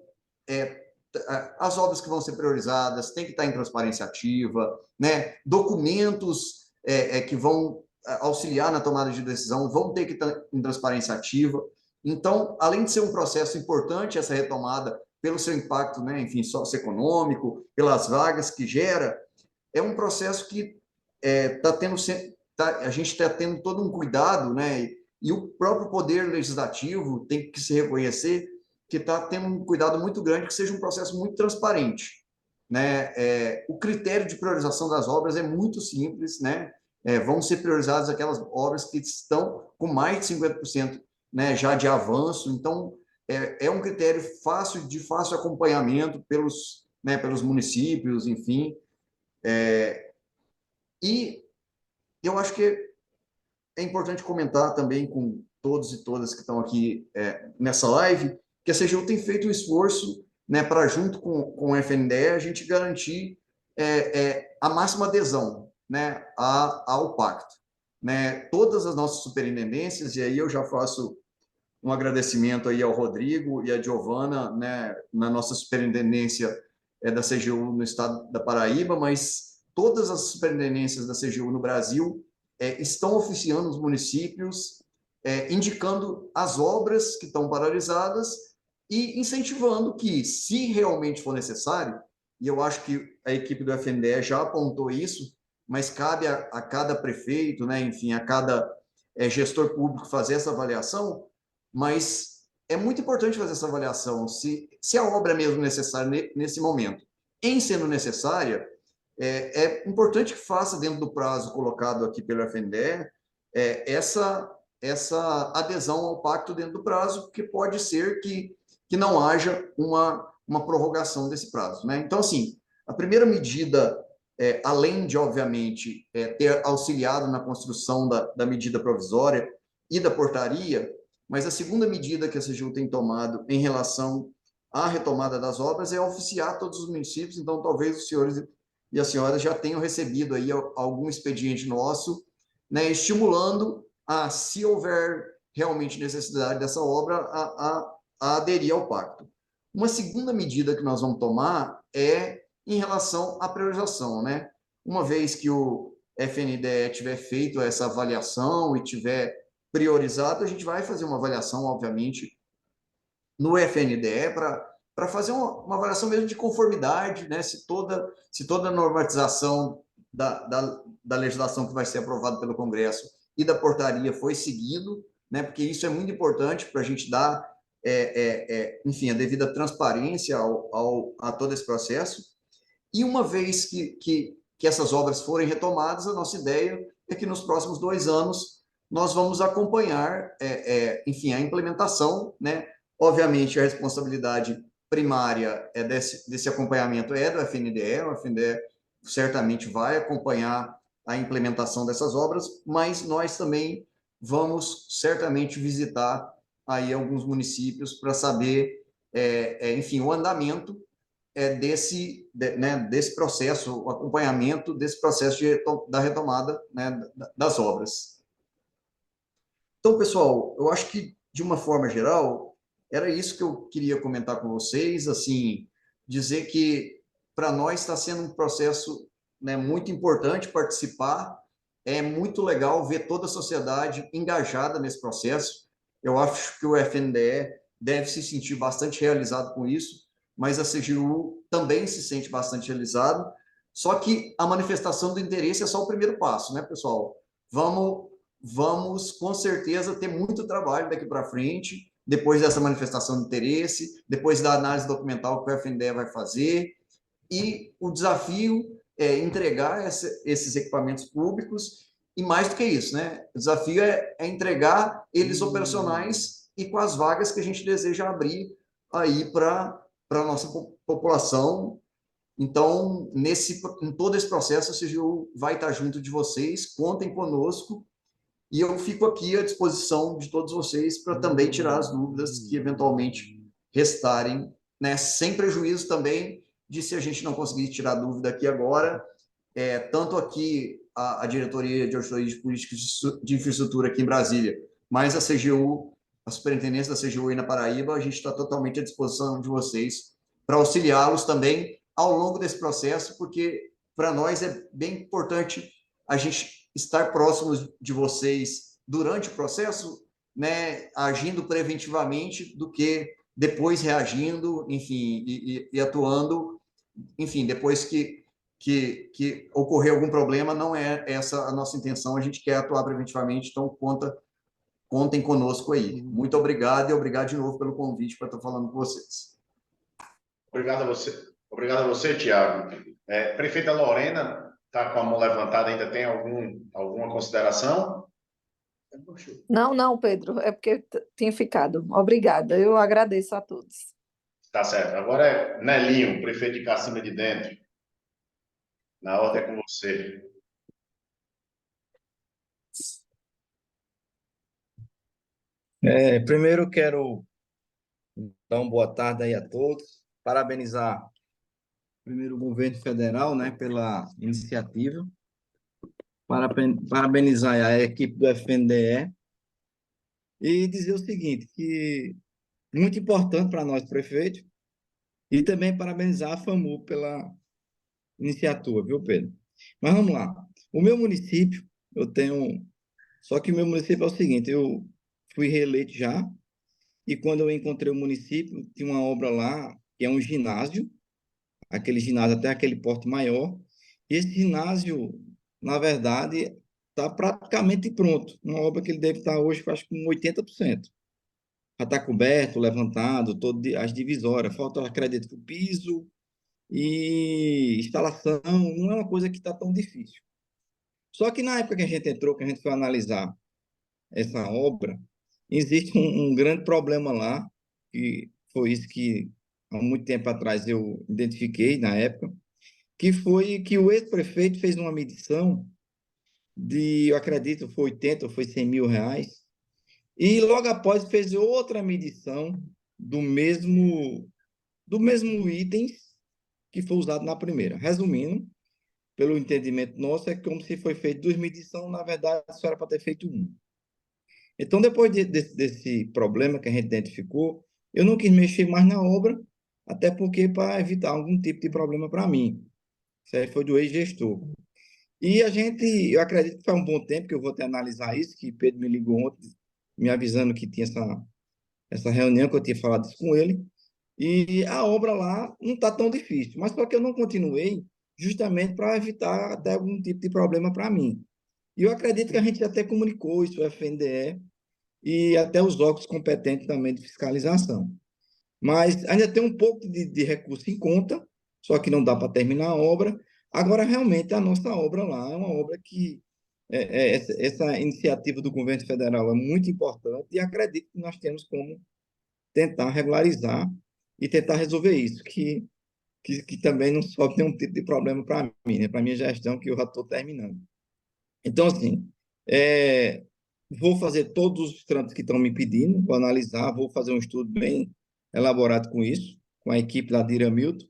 Speaker 4: as obras que vão ser priorizadas têm que estar em transparência ativa, né? Documentos que vão auxiliar na tomada de decisão vão ter que estar em transparência ativa. Então, além de ser um processo importante, essa retomada, pelo seu impacto, né, enfim, socioeconômico, pelas vagas que gera, é um processo que a gente está tendo todo um cuidado, né, e o próprio Poder Legislativo tem que se reconhecer que está tendo um cuidado muito grande que seja um processo muito transparente, né? O critério de priorização das obras é muito simples, né? Vão ser priorizadas aquelas obras que estão com mais de 50%, né, já de avanço. Então, é um critério de fácil acompanhamento pelos municípios, enfim. E eu acho que é importante comentar também com todos e todas que estão aqui nessa live, que a CGU tem feito um esforço, né, para, junto com o FNDE, a gente garantir a máxima adesão, né, ao pacto. Né? Todas as nossas superintendências, e aí eu já faço um agradecimento aí ao Rodrigo e à Giovana, né, na nossa superintendência da CGU no estado da Paraíba, mas todas as superintendências da CGU no Brasil estão oficiando os municípios, indicando as obras que estão paralisadas e incentivando que, se realmente for necessário, e eu acho que a equipe do FNDE já apontou isso, mas cabe a cada prefeito, né, enfim, a cada gestor público fazer essa avaliação, mas é muito importante fazer essa avaliação, se a obra é mesmo necessária nesse momento. Em sendo necessária, é importante que faça, dentro do prazo colocado aqui pelo FNDE, essa adesão ao pacto dentro do prazo, porque pode ser que não haja uma prorrogação desse prazo, né? Então, assim, a primeira medida, além de, obviamente, ter auxiliado na construção da medida provisória e da portaria, mas a segunda medida que a CGU tem tomado em relação à retomada das obras é oficiar todos os municípios. Então, talvez os senhores e as senhoras já tenham recebido aí algum expediente nosso, né, estimulando se houver realmente necessidade dessa obra, a aderir ao pacto. Uma segunda medida que nós vamos tomar é em relação à priorização, né? Uma vez que o FNDE tiver feito essa avaliação e tiver priorizado, a gente vai fazer uma avaliação, obviamente, no FNDE para fazer uma avaliação mesmo de conformidade, né? Se toda a normatização da legislação que vai ser aprovada pelo Congresso e da portaria foi seguido, né? Porque isso é muito importante para a gente dar, enfim, a devida transparência a todo esse processo. E uma vez que essas obras forem retomadas, a nossa ideia é que nos próximos 2 anos nós vamos acompanhar, enfim, a implementação, né? Obviamente, a responsabilidade primária desse acompanhamento é do FNDE, o FNDE certamente vai acompanhar a implementação dessas obras, mas nós também vamos certamente visitar aí alguns municípios para saber, enfim, o andamento desse processo, o acompanhamento desse processo da retomada, né, das obras. Então, pessoal, eu acho que de uma forma geral, era isso que eu queria comentar com vocês, assim, dizer que para nós está sendo um processo, né, muito importante participar, é muito legal ver toda a sociedade engajada nesse processo. Eu acho que o FNDE deve se sentir bastante realizado com isso, mas a CGU também se sente bastante realizado. Só que a manifestação do interesse é só o primeiro passo, né, pessoal? Vamos com certeza ter muito trabalho daqui para frente, depois dessa manifestação de interesse, depois da análise documental que o FNDE vai fazer, e o desafio é entregar esses equipamentos públicos, e mais do que isso, né? O desafio é entregar eles operacionais e com as vagas que a gente deseja abrir aí para a nossa população. Então, em todo esse processo, a CGU vai estar junto de vocês, contem conosco, e eu fico aqui à disposição de todos vocês para também tirar as dúvidas que eventualmente restarem, né? Sem prejuízo também de se a gente não conseguir tirar dúvida aqui agora, tanto aqui a Diretoria de Auditoria de Políticas de Infraestrutura aqui em Brasília, mas a CGU, a Superintendência da CGU aí na Paraíba, a gente está totalmente à disposição de vocês para auxiliá-los também ao longo desse processo, porque para nós é bem importante a gente estar próximos de vocês durante o processo, né, agindo preventivamente, do que depois reagindo, enfim, e atuando, enfim, depois que ocorrer algum problema, não é essa a nossa intenção, a gente quer atuar preventivamente, então contem conosco aí. Muito obrigado e obrigado de novo pelo convite para estar falando com vocês.
Speaker 1: Obrigado a você, Tiago. Prefeita Lorena está com a mão levantada, ainda tem alguma consideração?
Speaker 5: Não, Pedro, é porque tinha ficado. Obrigada, eu agradeço a todos.
Speaker 1: Tá certo. Agora é Nelinho, prefeito de Cacimba de Dentro. Na ordem é com você.
Speaker 9: Primeiro quero dar uma boa tarde aí a todos, parabenizar primeiro o governo federal, né, pela iniciativa, parabenizar a equipe do FNDE e dizer o seguinte, que muito importante para nós, prefeito, e também parabenizar a FAMU pela iniciativa, viu, Pedro? Mas vamos lá. O meu município, só que o meu município é o seguinte, eu fui reeleito já, e quando eu encontrei o município, tinha uma obra lá, que é um ginásio, aquele ginásio até aquele porte maior, e esse ginásio, na verdade, está praticamente pronto. Uma obra que ele deve estar hoje, acho que com 80%. Já está coberto, levantado, as divisórias, falta, acredito, o piso e instalação, não é uma coisa que está tão difícil. Só que na época que a gente entrou, que a gente foi analisar essa obra, existe um grande problema lá, que foi isso que há muito tempo atrás eu identifiquei na época, que foi que o ex-prefeito fez uma medição eu acredito, foi 80 ou foi 100 mil reais, e logo após fez outra medição do mesmo item que foi usado na primeira. Resumindo, pelo entendimento nosso, é como se foi feito duas medições, na verdade, só era para ter feito uma. Então, depois desse problema que a gente identificou, eu não quis mexer mais na obra, até porque para evitar algum tipo de problema para mim. Isso aí foi do ex-gestor. E eu acredito que faz um bom tempo que eu vou até analisar isso, que Pedro me ligou ontem, me avisando que tinha essa reunião, que eu tinha falado isso com ele, e a obra lá não está tão difícil, mas só que eu não continuei justamente para evitar até algum tipo de problema para mim. E eu acredito que a gente até comunicou isso, o FNDE, e até os órgãos competentes também de fiscalização. Mas ainda tem um pouco de recurso em conta, só que não dá para terminar a obra. Agora, realmente, a nossa obra lá é uma obra que essa iniciativa do governo federal é muito importante e acredito que nós temos como tentar regularizar e tentar resolver isso, que também não sobe nenhum tipo de problema para mim, né? Para a minha gestão, que eu já estou terminando. Então, assim, vou fazer todos os trâmites que estão me pedindo, vou analisar, vou fazer um estudo bem elaborado com isso, com a equipe lá de Iramilton.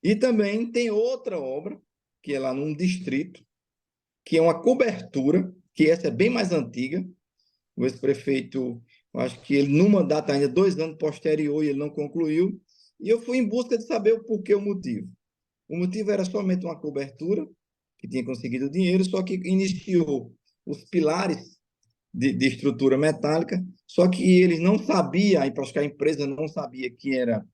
Speaker 9: E também tem outra obra, que é lá num distrito, que é uma cobertura, que essa é bem mais antiga. O ex-prefeito Eu acho que ele, no mandato ainda, 2 anos posterior, ele não concluiu. E eu fui em busca de saber o porquê, o motivo. O motivo era somente uma cobertura, que tinha conseguido o dinheiro, só que iniciou os pilares de estrutura metálica, só que eles não sabiam, acho que a empresa não sabia que era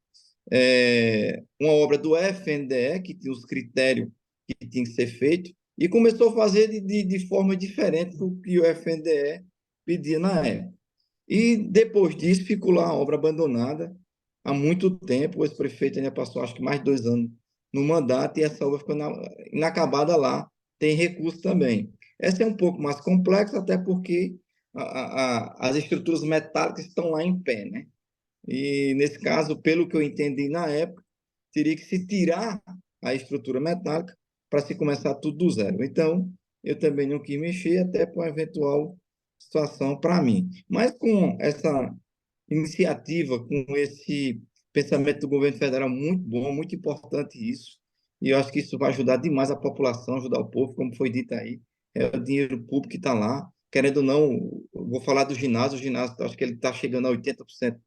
Speaker 9: uma obra do FNDE, que tinha os critérios que tinha que ser feito, e começou a fazer de forma diferente do que o FNDE pedia na época. E depois disso ficou lá a obra abandonada há muito tempo. O ex-prefeito ainda passou, acho que mais de 2 anos no mandato, e essa obra ficou inacabada lá. Tem recurso também. Essa é um pouco mais complexa, até porque as estruturas metálicas estão lá em pé, né? E, nesse caso, pelo que eu entendi na época, teria que se tirar a estrutura metálica para se começar tudo do zero. Então, eu também não quis mexer, até por uma eventual situação para mim. Mas com essa iniciativa, com esse pensamento do governo federal muito bom, muito importante isso, e eu acho que isso vai ajudar demais a população, ajudar o povo, como foi dito aí, é o dinheiro público que está lá, querendo ou não, eu vou falar do ginásio, o ginásio, acho que ele está chegando a 80%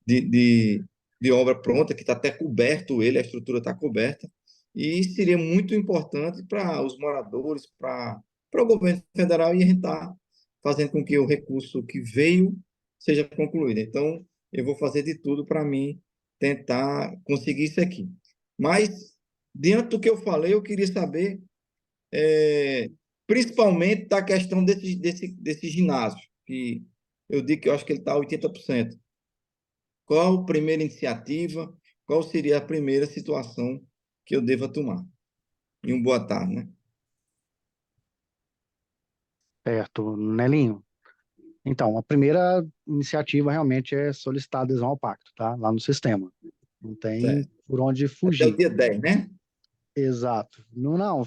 Speaker 9: de, de, de obra pronta, que está até coberto ele, a estrutura está coberta, e seria muito importante para os moradores, para o governo federal, e a gente está fazendo com que o recurso que veio seja concluído. Então, eu vou fazer de tudo para mim tentar conseguir isso aqui. Mas, diante do que eu falei, eu queria saber, principalmente da questão desse ginásio, que eu digo que eu acho que ele está 80%. Qual a primeira iniciativa? Qual seria a primeira situação que eu deva tomar? E um boa tarde, né?
Speaker 3: Certo, Nelinho. Então, a primeira iniciativa realmente é solicitar adesão ao pacto, tá? Lá no sistema. Não tem
Speaker 9: Certo.
Speaker 3: por onde
Speaker 9: Até o
Speaker 3: fugir.
Speaker 9: dia 10, né?
Speaker 3: Exato. Não, não,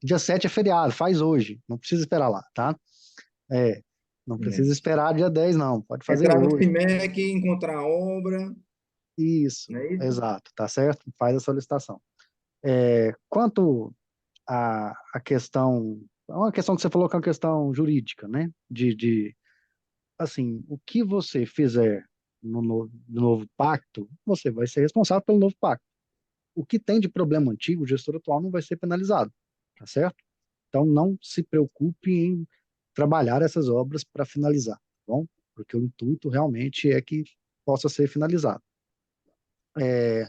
Speaker 3: dia 7 é feriado, faz hoje. Não precisa esperar lá, tá? É, não precisa esperar dia 10, não. Pode fazer
Speaker 9: Entrar no
Speaker 3: hoje.
Speaker 9: FIMEC, encontrar a obra,
Speaker 3: Isso,
Speaker 9: não é isso?
Speaker 3: exato, tá certo? Faz a solicitação. Quanto à questão, é uma questão que você falou que é uma questão jurídica, né? Assim, o que você fizer no novo pacto, você vai ser responsável pelo novo pacto. O que tem de problema antigo, o gestor atual não vai ser penalizado, tá certo? Então, não se preocupe em trabalhar essas obras para finalizar, tá bom? Porque o intuito realmente é que possa ser finalizado. É,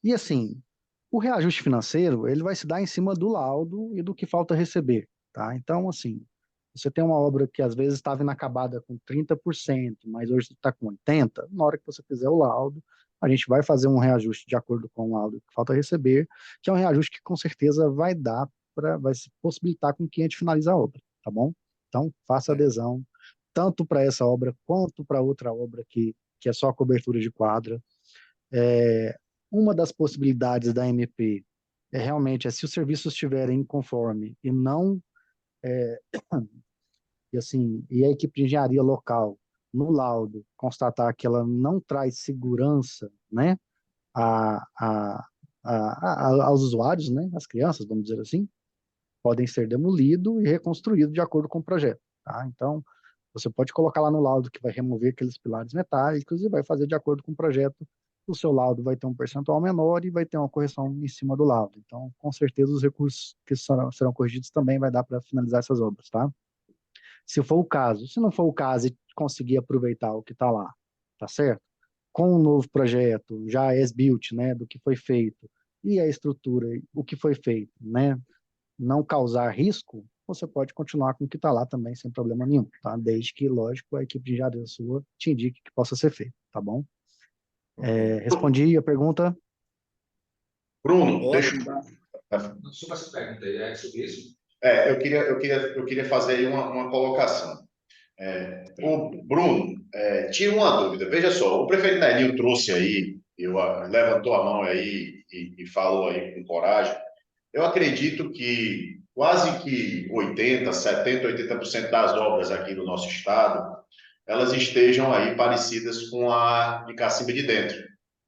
Speaker 3: e assim, o reajuste financeiro, ele vai se dar em cima do laudo e do que falta receber, tá? Então, assim, você tem uma obra que às vezes estava inacabada com 30%, mas hoje está com 80%, na hora que você fizer o laudo, a gente vai fazer um reajuste de acordo com o laudo que falta receber, que é um reajuste que com certeza vai se possibilitar com que a gente finalize a obra, tá bom? Então, faça adesão, tanto para essa obra quanto para outra obra que é só cobertura de quadra. Uma das possibilidades da MP realmente se os serviços estiverem inconforme e não e a equipe de engenharia local no laudo constatar que ela não traz segurança, né, a, a, aos usuários, né, às crianças, vamos dizer assim, podem ser demolido e reconstruído de acordo com o projeto, tá? Então, você pode colocar lá no laudo que vai remover aqueles pilares metálicos e vai fazer de acordo com o projeto. O seu laudo vai ter um percentual menor e vai ter uma correção em cima do laudo. Então, com certeza, os recursos que serão corrigidos também vai dar para finalizar essas obras, tá? Se for o caso. Se não for o caso e conseguir aproveitar o que está lá, tá certo? Com o novo projeto, já as-built, né, do que foi feito, e a estrutura, o que foi feito, né, não causar risco, você pode continuar com o que está lá também, sem problema nenhum, tá? Desde que, lógico, a equipe de engenharia sua te indique que possa ser feito, tá bom? Respondi a pergunta.
Speaker 1: Bruno, deixa
Speaker 9: Ótimo, tá?
Speaker 2: Sobre essa pergunta aí, é sobre isso?
Speaker 1: eu queria fazer aí uma colocação. O Bruno, tinha uma dúvida. Veja só, o prefeito Nelinho trouxe aí, levantou a mão aí e falou aí com coragem. Eu acredito que quase que 80, 70, 80% das obras aqui do nosso estado, elas estejam aí parecidas com a de Cacimba de Dentro,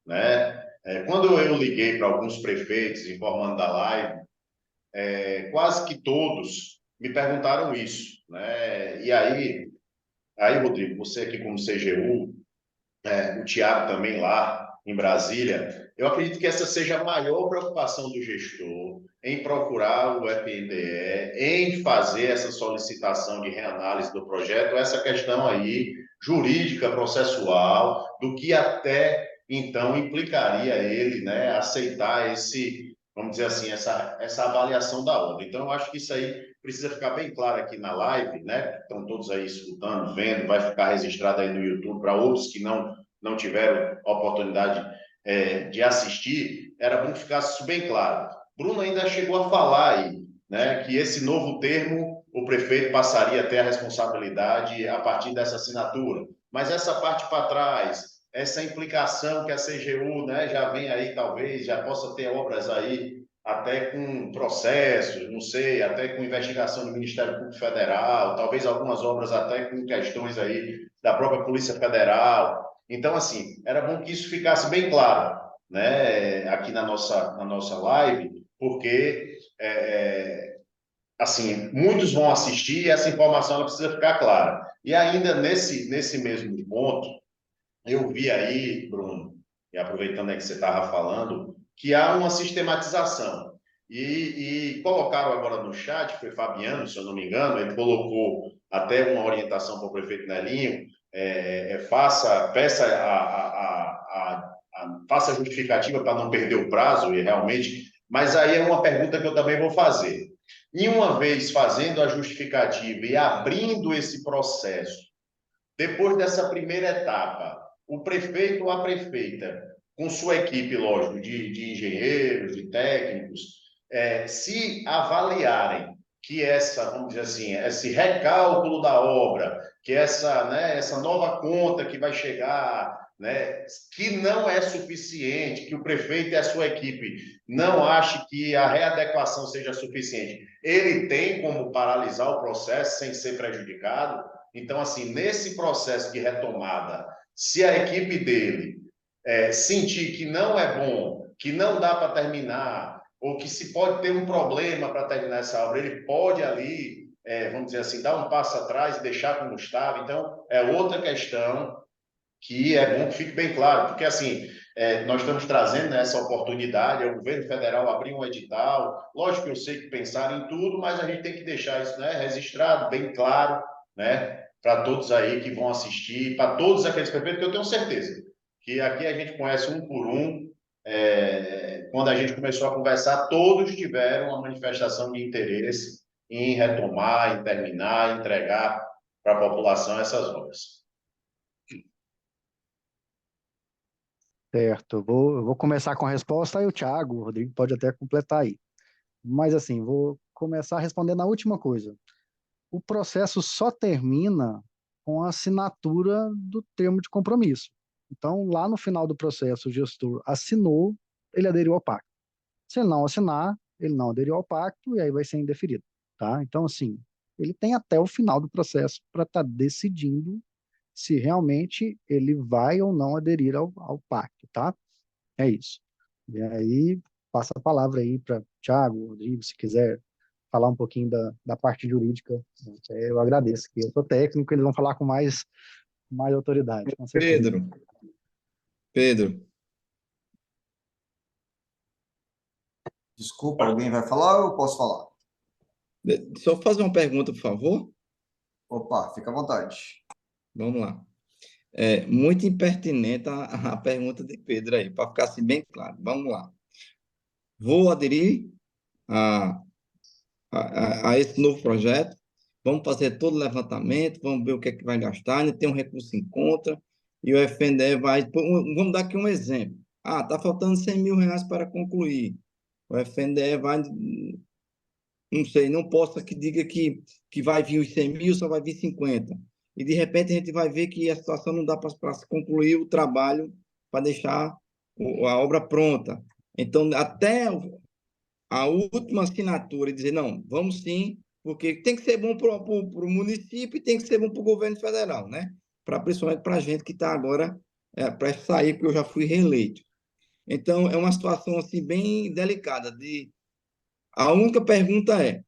Speaker 1: né? Quando eu liguei para alguns prefeitos informando da live, quase que todos me perguntaram isso, né? E aí aí, Rodrigo, você aqui como CGU, o Tiago também lá em Brasília, eu acredito que essa seja a maior preocupação do gestor em procurar o FNDE, em fazer essa solicitação de reanálise do projeto, essa questão aí jurídica, processual, do que até então implicaria ele, né, aceitar esse, vamos dizer assim, essa avaliação da obra. Então, eu acho que isso aí precisa ficar bem claro aqui na live, né? Estão todos aí escutando, vendo, vai ficar registrado aí no YouTube para outros que não tiveram oportunidade de assistir, era bom que ficasse isso bem claro. Bruno ainda chegou a falar aí, né, que esse novo termo o prefeito passaria a ter a responsabilidade a partir dessa assinatura. Mas essa parte para trás, essa implicação que a CGU, né, já vem aí, talvez, já possa ter obras aí até com processos, não sei, até com investigação do Ministério Público Federal, talvez algumas obras até com questões aí da própria Polícia Federal. Então, assim, era bom que isso ficasse bem claro, né, aqui na nossa live, porque, assim, muitos vão assistir e essa informação ela precisa ficar clara. E ainda nesse mesmo ponto, eu vi aí, Bruno, e aproveitando aí que você estava falando, que há uma sistematização. E colocaram agora no chat, foi Fabiano, se eu não me engano, ele colocou até uma orientação para o prefeito Nelinho, faça justificativa para não perder o prazo, e realmente, mas aí é uma pergunta que eu também vou fazer. E uma vez fazendo a justificativa e abrindo esse processo, depois dessa primeira etapa, o prefeito ou a prefeita, com sua equipe, lógico, de engenheiros, de técnicos, se avaliarem que vamos dizer assim, esse recálculo da obra, que essa nova conta que vai chegar, né, que não é suficiente, que o prefeito e a sua equipe não achem que a readequação seja suficiente, ele tem como paralisar o processo sem ser prejudicado. Então, assim, nesse processo de retomada, se a equipe dele sentir que não é bom, que não dá para terminar, ou que se pode ter um problema para terminar essa obra, ele pode ali, vamos dizer assim, dar um passo atrás e deixar como estava. Então, é outra questão que é bom que fique bem claro, porque assim, nós estamos trazendo, né, essa oportunidade, o governo federal abriu um edital, lógico que eu sei que pensaram em tudo, mas a gente tem que deixar isso, né, registrado, bem claro, né, para todos aí que vão assistir, para todos aqueles prefeitos, que eu tenho certeza que aqui a gente conhece um por um. Quando a gente começou a conversar, todos tiveram uma manifestação de interesse em retomar, em terminar, em entregar para a população essas obras.
Speaker 3: Certo, eu vou começar com a resposta, aí o Thiago, o Rodrigo pode até completar aí. Mas assim, vou começar respondendo a última coisa. O processo só termina com a assinatura do termo de compromisso. Então, lá no final do processo, o gestor assinou, ele aderiu ao pacto. Se ele não assinar, ele não aderiu ao pacto e aí vai ser indeferido, tá? Então, assim, ele tem até o final do processo para estar decidindo se realmente ele vai ou não aderir ao pacto, tá? É isso. E aí, passa a palavra aí para Thiago, Rodrigo, se quiser falar um pouquinho da parte jurídica, eu agradeço, que eu sou técnico, eles vão falar com mais autoridade, com certeza.
Speaker 9: Pedro,
Speaker 4: Desculpa, alguém vai falar ou eu posso falar?
Speaker 9: só fazer uma pergunta, por favor.
Speaker 4: Opa, fica à vontade.
Speaker 9: Vamos lá. É muito impertinente a pergunta de Pedro aí, para ficar assim bem claro. Vamos lá. Vou aderir a esse novo projeto, vamos fazer todo o levantamento, vamos ver o que é que vai gastar, ainda tem um recurso em conta, e o FNDE vai... Vamos dar aqui um exemplo. Está faltando 100 mil reais para concluir. O FNDE vai... Não sei, não posso que diga que vai vir os 100 mil, só vai vir 50. E, de repente, a gente vai ver que a situação não dá para se concluir o trabalho para deixar a obra pronta. Então, até a última assinatura e dizer, não, vamos sim, porque tem que ser bom para o município e tem que ser bom para o governo federal, né? Principalmente para a gente que está agora para sair, porque eu já fui reeleito. Então, é uma situação assim, bem delicada. A única pergunta é,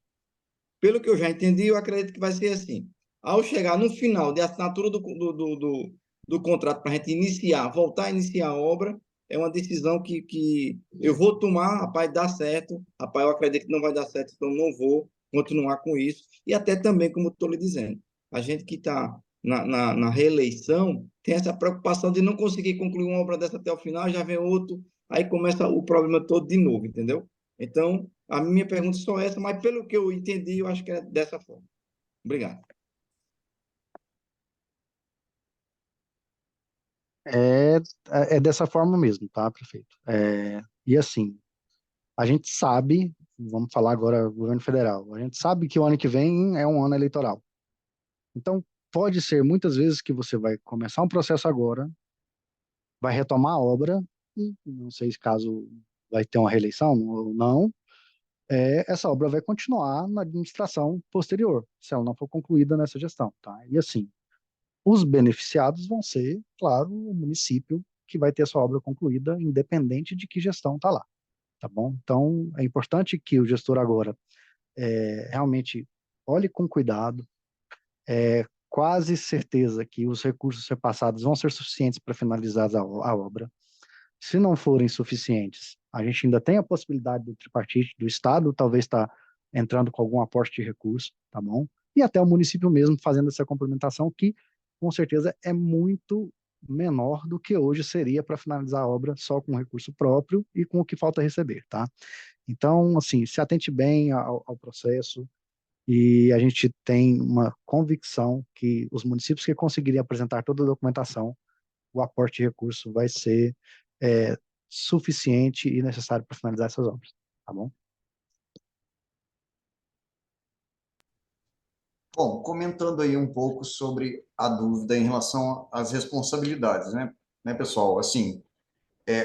Speaker 9: pelo que eu já entendi, eu acredito que vai ser assim, Ao chegar no final de assinatura do contrato para a gente iniciar, voltar a iniciar a obra, é uma decisão que eu vou tomar, rapaz, dá certo, rapaz, eu acredito que não vai dar certo, então não vou continuar com isso. E até também, como estou lhe dizendo, a gente que está na reeleição tem essa preocupação de não conseguir concluir uma obra dessa até o final, já vem outro, aí começa o problema todo de novo, entendeu? Então, a minha pergunta é só essa, mas pelo que eu entendi, eu acho que é dessa forma. Obrigado.
Speaker 3: É, é dessa forma mesmo, tá, prefeito? E assim, a gente sabe, vamos falar agora do governo federal, a gente sabe que o ano que vem é um ano eleitoral. Então, pode ser muitas vezes que você vai começar um processo agora, vai retomar a obra, e não sei se caso vai ter uma reeleição ou não, essa obra vai continuar na administração posterior, se ela não for concluída nessa gestão, tá? E assim, os beneficiados vão ser, claro, o município que vai ter sua obra concluída, independente de que gestão está lá, tá bom? Então, é importante que o gestor agora realmente olhe com cuidado, quase certeza que os recursos repassados vão ser suficientes para finalizar a obra. Se não forem suficientes, a gente ainda tem a possibilidade do tripartite, do Estado, talvez está entrando com algum aporte de recurso, tá bom? E até o município mesmo fazendo essa complementação, que com certeza é muito menor do que hoje seria para finalizar a obra só com recurso próprio e com o que falta receber, tá? Então, assim, se atente bem ao processo, e a gente tem uma convicção que os municípios que conseguirem apresentar toda a documentação, o aporte de recurso vai ser suficiente e necessário para finalizar essas obras, tá bom?
Speaker 4: Bom, comentando aí um pouco sobre a dúvida em relação às responsabilidades, né, pessoal? Assim,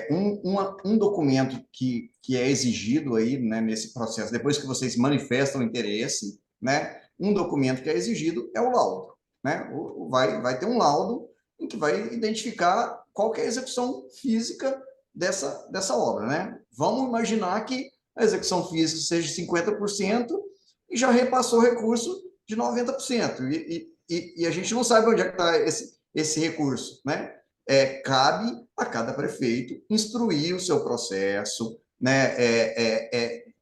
Speaker 4: um documento que é exigido aí, né, nesse processo, depois que vocês manifestam o interesse, né, um documento que é exigido é o laudo, né? Vai ter um laudo em que vai identificar qual que é a execução física dessa obra, né? Vamos imaginar que a execução física seja 50% e já repassou o recurso de 90%. E a gente não sabe onde é que está esse recurso, né? Cabe a cada prefeito instruir o seu processo, né?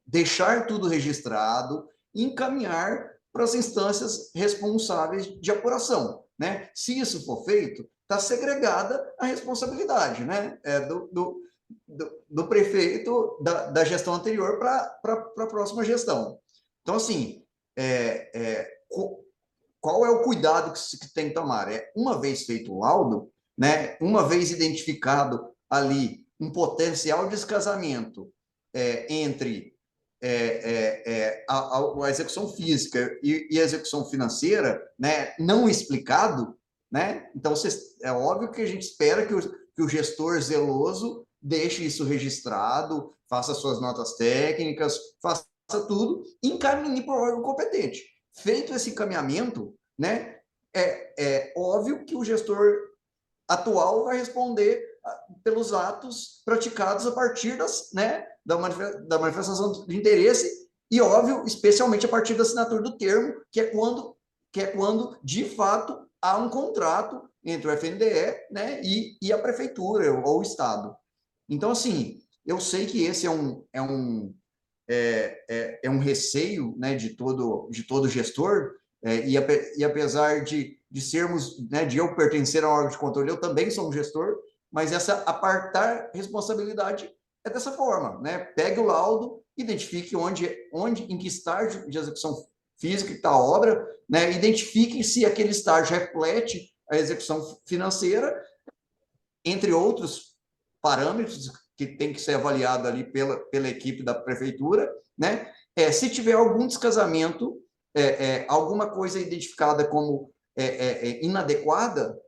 Speaker 4: Deixar tudo registrado e encaminhar para as instâncias responsáveis de apuração, né? Se isso for feito, está segregada a responsabilidade, né? Do prefeito da gestão anterior para a próxima gestão. Então, assim, qual é o cuidado que tem que tomar? Uma vez feito o laudo, né, uma vez identificado ali um potencial descasamento entre a execução física e a execução financeira, né, não explicado, né? Então, é óbvio que a gente espera que o gestor zeloso deixe isso registrado, faça suas notas técnicas, faça tudo, e encaminhe para o órgão competente. Feito esse encaminhamento, né, é óbvio que o gestor atual vai responder pelos atos praticados a partir da manifestação de interesse e, óbvio, especialmente a partir da assinatura do termo, que é quando de fato, há um contrato entre o FNDE, né, e a prefeitura ou o Estado. Então, assim, eu sei que esse é um receio, né, de todo gestor, e apesar de sermos, né, de eu pertencer a um órgão de controle, eu também sou um gestor, mas essa apartar responsabilidade é dessa forma, né? Pegue o laudo, identifique em que estágio de execução física está a obra, né? Identifique se aquele estágio reflete a execução financeira, entre outros parâmetros que tem que ser avaliado ali pela equipe da prefeitura, né? Se tiver algum descasamento, alguma coisa identificada como inadequada,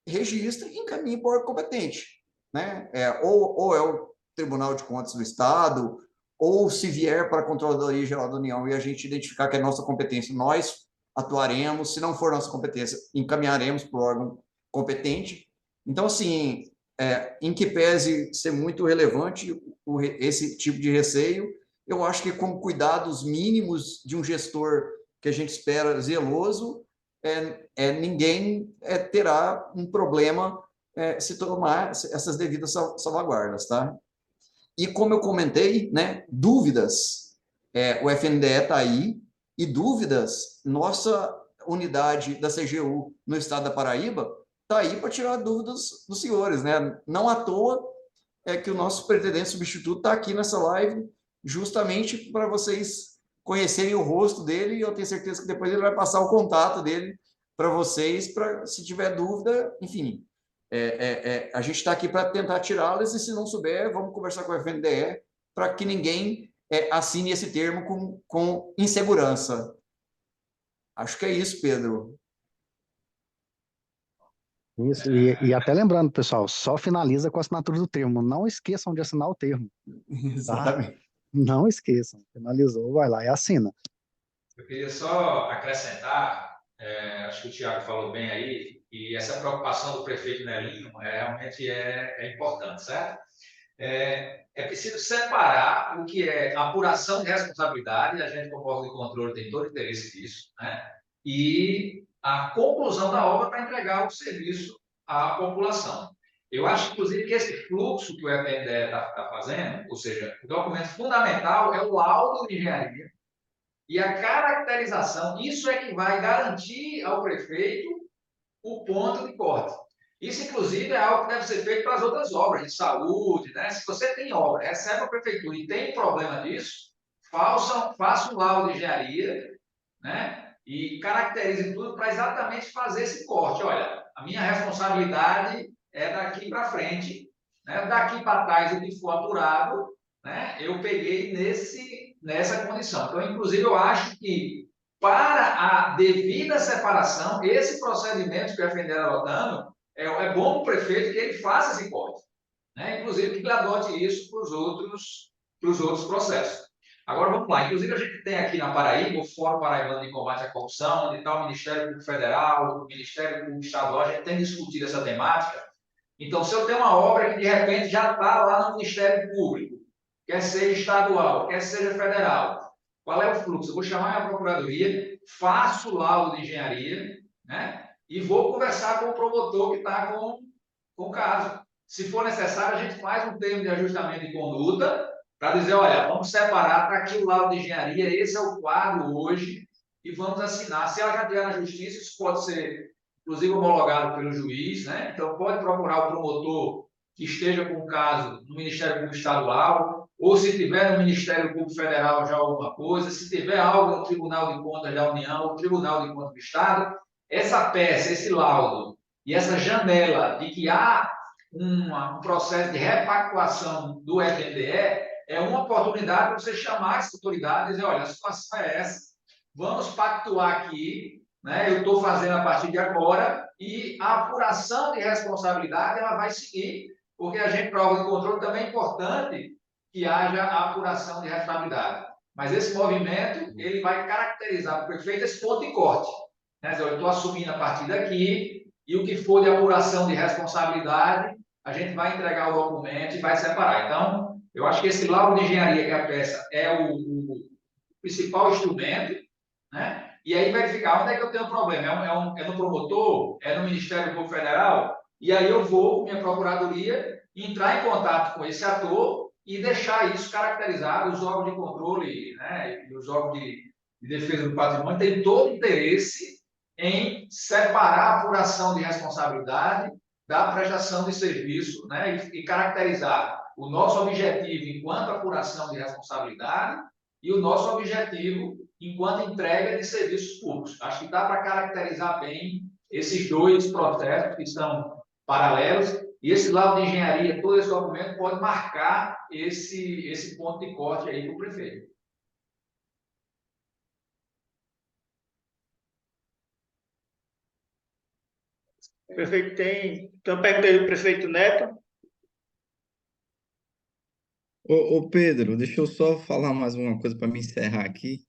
Speaker 4: registre e encaminhe para o órgão competente, né? Ou é o Tribunal de Contas do Estado, ou se vier para a Controladoria Geral da União e a gente identificar que é nossa competência, nós atuaremos. Se não for nossa competência, encaminharemos para o órgão competente. Então, assim, em que pese ser muito relevante esse tipo de receio, eu acho que com cuidados mínimos de um gestor que a gente espera zeloso, ninguém terá um problema se tomar essas devidas salvaguardas, tá? E como eu comentei, né, dúvidas, o FNDE está aí, e dúvidas, nossa unidade da CGU no estado da Paraíba está aí para tirar dúvidas dos senhores, né? Não à toa que o nosso pretendente substituto está aqui nessa live, justamente para vocês conhecerem o rosto dele, e eu tenho certeza que depois ele vai passar o contato dele para vocês, para se tiver dúvida, enfim. A gente está aqui para tentar tirá-las, e se não souber, vamos conversar com o FNDE para que ninguém assine esse termo com insegurança. Acho que é isso, Pedro.
Speaker 3: Isso, e até lembrando, pessoal, só finaliza com a assinatura do termo. Não esqueçam de assinar o termo, tá?
Speaker 4: Exatamente.
Speaker 3: Não esqueçam. Finalizou, vai lá e assina.
Speaker 2: Eu queria só acrescentar, acho que o Tiago falou bem aí, e essa preocupação do prefeito Nelinho realmente é importante, certo? É preciso separar o que é apuração de responsabilidade, a gente, como órgão de controle, tem todo o interesse nisso, né? E a conclusão da obra para entregar o serviço à população. Eu acho, inclusive, que esse fluxo que o EPNDE está fazendo, ou seja, o documento fundamental é o laudo de engenharia e a caracterização, isso é que vai garantir ao prefeito o ponto de corte. Isso, inclusive, é algo que deve ser feito para as outras obras de saúde, né? Se você tem obra, recebe a prefeitura e tem problema disso, faça um laudo de engenharia, né? E caracterize tudo para exatamente fazer esse corte. Olha, a minha responsabilidade é daqui para frente, né? Daqui para trás, o que for apurado, né? Eu peguei nessa condição. Então, inclusive, eu acho que para a devida separação, esse procedimento que o FNDE está adotando, é bom para o prefeito que ele faça esse corte, né? Inclusive que ele adote isso para os outros processos. Agora, vamos lá. Inclusive, a gente tem aqui na Paraíba o Fórum Paraibano de Combate à Corrupção, onde está o Ministério Público Federal, o Ministério Público Estadual, a gente tem discutido essa temática. Então, se eu tenho uma obra que, de repente, já está lá no Ministério Público, quer seja estadual, quer seja federal, qual é o fluxo? Eu vou chamar a minha procuradoria, faço o laudo de engenharia, né? E vou conversar com o promotor que está com o caso. Se for necessário, a gente faz um termo de ajustamento de conduta para dizer, olha, vamos separar, está aqui o laudo de engenharia, esse é o quadro hoje, e vamos assinar. Se ela já estiver na justiça, isso pode ser, inclusive, homologado pelo juiz, né? Então, pode procurar o promotor que esteja com o caso no Ministério Público Estadual, ou se tiver no Ministério Público Federal já alguma coisa, se tiver algo no Tribunal de Contas da União, ou Tribunal de Contas do Estado, essa peça, esse laudo e essa janela de que há um processo de repactuação do FNDE é uma oportunidade para você chamar essa autoridade e dizer, olha, a situação é essa, vamos pactuar aqui, né? Eu estou fazendo a partir de agora, e a apuração de responsabilidade ela vai seguir, porque a gente, para o órgão de controle, também é importante que haja a apuração de responsabilidade. Mas esse movimento, ele vai caracterizar para o prefeito esse ponto de corte, né? Eu estou assumindo a partir daqui, e o que for de apuração de responsabilidade, a gente vai entregar o documento e vai separar. Então, eu acho que esse laudo de engenharia, que é a peça, é o principal instrumento, né? E aí verificar onde é que eu tenho problema. É no promotor? É no Ministério Público Federal? E aí eu vou, com minha procuradoria, entrar em contato com esse ator e deixar isso caracterizado. Os órgãos de controle, né, e os órgãos de defesa do patrimônio têm todo interesse em separar a apuração de responsabilidade da prestação de serviço, né, e caracterizar o nosso objetivo enquanto apuração de responsabilidade e o nosso objetivo enquanto entrega de serviços públicos. Acho que dá para caracterizar bem esses dois processos que são paralelos, e esse laudo de engenharia, todo esse documento pode marcar esse ponto de corte aí para o prefeito.
Speaker 8: O prefeito tem uma pergunta aí do prefeito Neto.
Speaker 9: Ô Pedro, deixa eu só falar mais uma coisa para me encerrar aqui.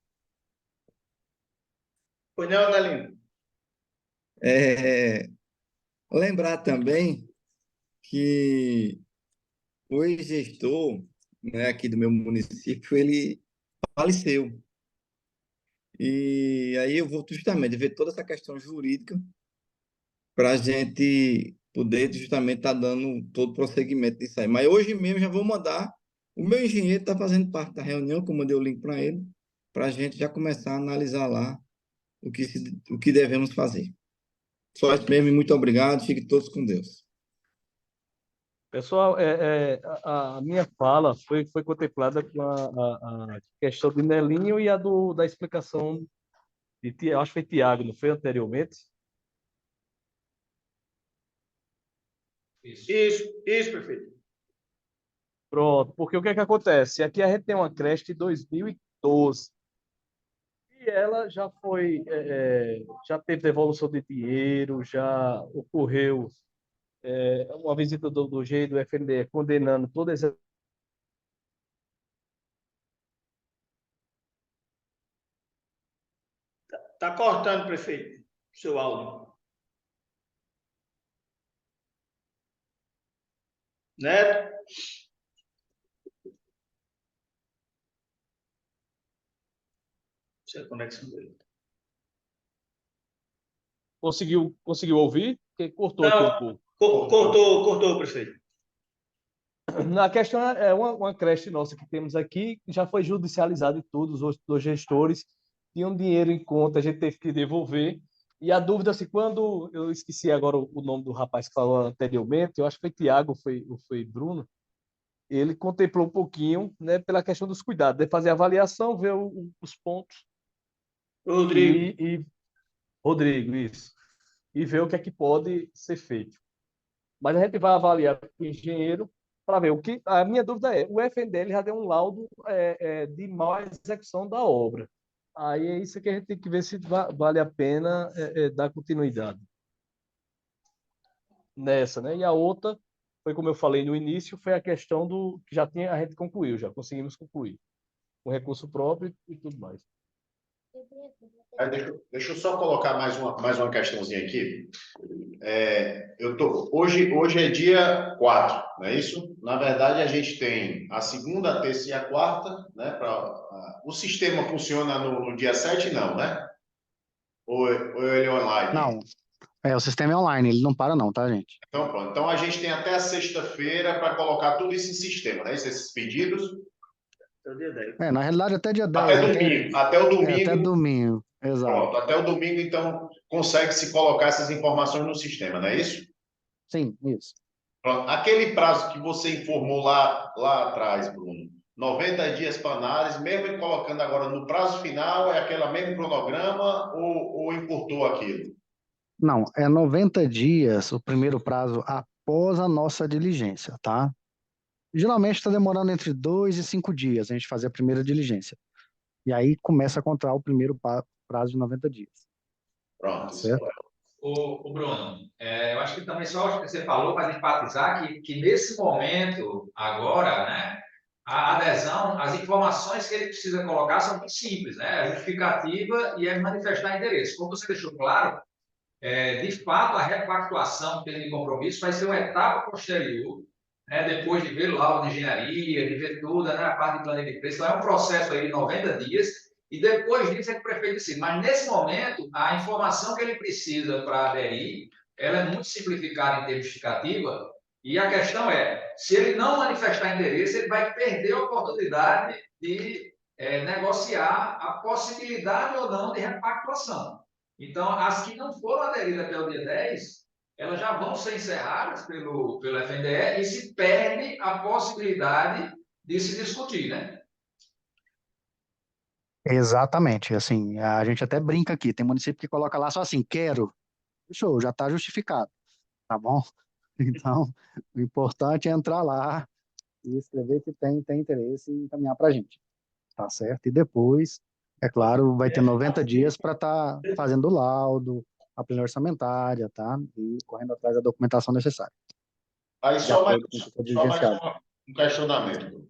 Speaker 8: Pois não, Nelinho?
Speaker 9: Lembrar também que o ex-gestor, né, aqui do meu município, ele faleceu. E aí eu vou justamente ver toda essa questão jurídica para a gente poder justamente estar dando todo o prosseguimento disso aí. Mas hoje mesmo já vou mandar. O meu engenheiro está fazendo parte da reunião, que eu mandei o link para ele, para a gente já começar a analisar lá o que devemos fazer. Só isso mesmo e muito obrigado. Fiquem todos com Deus.
Speaker 7: Pessoal, a minha fala foi contemplada com a questão de Nelinho e a da explicação de acho que foi Tiago, não foi anteriormente?
Speaker 8: Isso, prefeito.
Speaker 7: Pronto, porque o que é que acontece? Aqui a gente tem uma creche de 2012 e ela já foi, já teve devolução de dinheiro, já ocorreu uma visita do GE do FNDE condenando toda essa.
Speaker 8: Tá cortando, prefeito, seu áudio. Neto? Essa é a conexão dele.
Speaker 7: Conseguiu ouvir? Porque cortou aqui um pouco.
Speaker 8: Cortou, prefeito.
Speaker 7: A questão é uma creche nossa que temos aqui, já foi judicializada e tudo, os dois gestores tinham dinheiro em conta, a gente teve que devolver. E a dúvida, assim, quando eu esqueci agora o nome do rapaz que falou anteriormente, eu acho que foi Tiago, foi Bruno, ele contemplou um pouquinho, né, pela questão dos cuidados, de fazer a avaliação, ver os pontos
Speaker 8: Rodrigo.
Speaker 7: e Rodrigo, isso, e ver o que é que pode ser feito. Mas a gente vai avaliar com o engenheiro para ver o que. A minha dúvida é: o FNDL já deu um laudo de má execução da obra. Aí é isso que a gente tem que ver se vale a pena dar continuidade nessa, né? E a outra foi, como eu falei no início, foi a questão do que a gente concluiu, já conseguimos concluir, com recurso próprio e tudo mais.
Speaker 1: Deixa eu só colocar mais uma questãozinha aqui. Hoje é dia 4, não é isso? Na verdade, a gente tem a segunda, a terça e a quarta, né? O sistema funciona no dia 7, não, né? Ou ele é online?
Speaker 3: Não, o sistema é online, ele não para não, tá, gente?
Speaker 1: Então, pronto. Então, a gente tem até a sexta-feira para colocar tudo isso em sistema, né? Esses pedidos.
Speaker 8: Até o dia 10.
Speaker 3: Na realidade, até dia 10.
Speaker 1: Até domingo. Até o domingo.
Speaker 3: Até domingo, exato.
Speaker 1: Pronto, até o domingo, então, consegue-se colocar essas informações no sistema, não é isso?
Speaker 3: Sim, isso.
Speaker 1: Pronto. Aquele prazo que você informou lá atrás, Bruno, 90 dias para análise, mesmo colocando agora no prazo final, é aquele mesmo cronograma ou encurtou aquilo?
Speaker 3: Não, é 90 dias o primeiro prazo após a nossa diligência, tá? Geralmente está demorando entre 2 e 5 dias a gente fazer a primeira diligência. E aí começa a contar o primeiro prazo de 90 dias.
Speaker 1: Pronto.
Speaker 3: Certo?
Speaker 2: O Bruno, eu acho que também só que você falou para enfatizar que nesse momento, agora, né, a adesão, as informações que ele precisa colocar são muito simples, né? A justificativa e manifestar interesse. Como você deixou claro, de fato, a repactuação pelo compromisso vai ser uma etapa posterior, né, depois de ver o laudo de engenharia, de ver tudo, né, a parte de planejamento de preço. Então, é um processo aí de 90 dias, e depois disso é que o prefeito decide. Mas, nesse momento, a informação que ele precisa para aderir, ela é muito simplificada em termos justificativa, e a questão é, se ele não manifestar interesse, ele vai perder a oportunidade de negociar a possibilidade ou não de repactuação. Então, as que não foram aderidas até o dia 10, elas já vão ser encerradas pelo FNDE e se perde a possibilidade de se discutir, né?
Speaker 3: Exatamente. Assim, a gente até brinca aqui. Tem município que coloca lá só assim, quero. Show, já está justificado. Tá bom? Então, o importante é entrar lá e escrever que tem interesse e encaminhar para a gente. Tá certo? E depois, é claro, vai ter 90 dias para estar fazendo o laudo, a planilha orçamentária, tá? E correndo atrás da documentação necessária.
Speaker 1: Aí
Speaker 3: De
Speaker 1: só mais
Speaker 3: acordo com o que for diligenciado.
Speaker 1: um questionamento.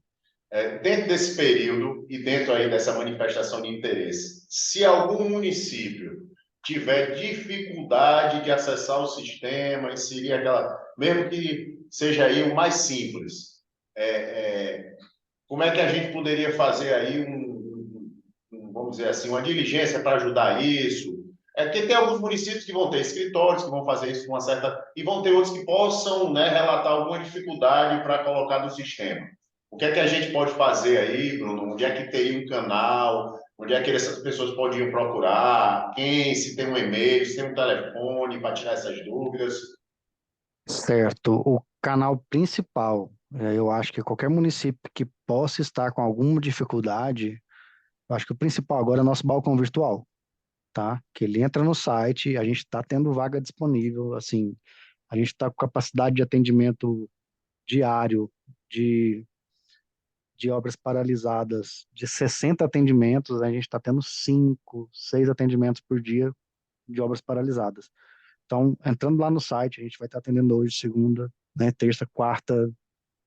Speaker 1: Dentro desse período e dentro aí dessa manifestação de interesse, se algum município tiver dificuldade de acessar o sistema, seria aquela, mesmo que seja aí o mais simples, como é que a gente poderia fazer aí vamos vamos dizer assim, uma diligência para ajudar isso? É porque tem alguns municípios que vão ter escritórios que vão fazer isso com uma certa... E vão ter outros que possam, né, relatar alguma dificuldade para colocar no sistema. O que é que a gente pode fazer aí, Bruno? Onde é que teria um canal? Onde é que essas pessoas podiam procurar? Quem? Se tem um e-mail, se tem um telefone para tirar essas dúvidas?
Speaker 3: Certo. O canal principal, eu acho que qualquer município que possa estar com alguma dificuldade, eu acho que o principal agora é o nosso balcão virtual, tá? Que ele entra no site, a gente está tendo vaga disponível, assim, a gente está com capacidade de atendimento diário de, de obras paralisadas de 60 atendimentos, a gente está tendo 5, 6 atendimentos por dia de obras paralisadas. Então, entrando lá no site, a gente vai estar atendendo hoje, segunda, né, terça, quarta,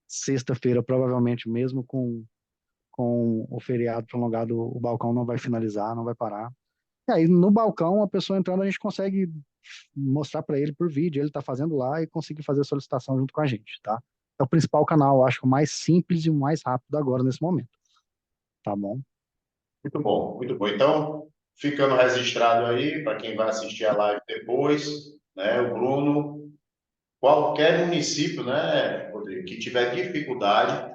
Speaker 3: sexta-feira, provavelmente mesmo com o feriado prolongado, o balcão não vai finalizar, não vai parar. E aí, no balcão, a pessoa entrando, a gente consegue mostrar para ele por vídeo, ele está fazendo lá e conseguir fazer a solicitação junto com a gente, tá? É o principal canal, eu acho, o mais simples e o mais rápido agora nesse momento, tá bom?
Speaker 1: Muito bom, muito bom. Então, ficando registrado aí, para quem vai assistir a live depois, né, o Bruno, qualquer município, né, Rodrigo, que tiver dificuldade,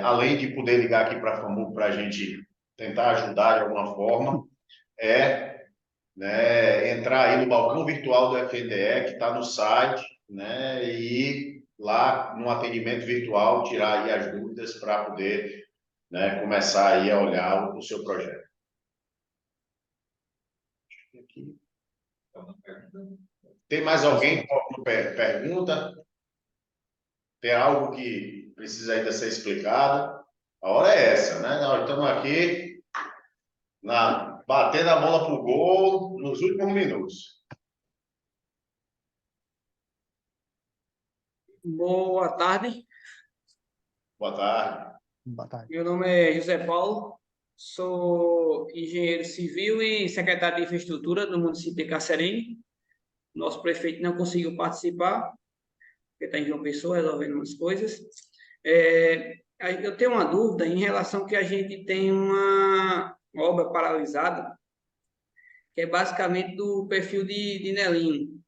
Speaker 1: além de poder ligar aqui para a FAMURB para a gente tentar ajudar de alguma forma, né, entrar aí no balcão virtual do FNDE, que está no site, né, e lá no atendimento virtual tirar aí as dúvidas para poder, né, começar aí a olhar o seu projeto. Tem mais alguém com alguma pergunta? Tem algo que precisa ainda ser explicado? A hora é essa, né? Nós estamos aqui batendo a bola para o gol nos últimos minutos.
Speaker 6: Boa tarde.
Speaker 1: Boa tarde.
Speaker 3: Boa tarde.
Speaker 6: Meu nome é José Paulo, sou engenheiro civil e secretário de infraestrutura do município de Cacerengue. Nosso prefeito não conseguiu participar, porque está em João Pessoa resolvendo umas coisas. Eu tenho uma dúvida em relação que a gente tem uma obra paralisada, que é basicamente do perfil de Nelinho.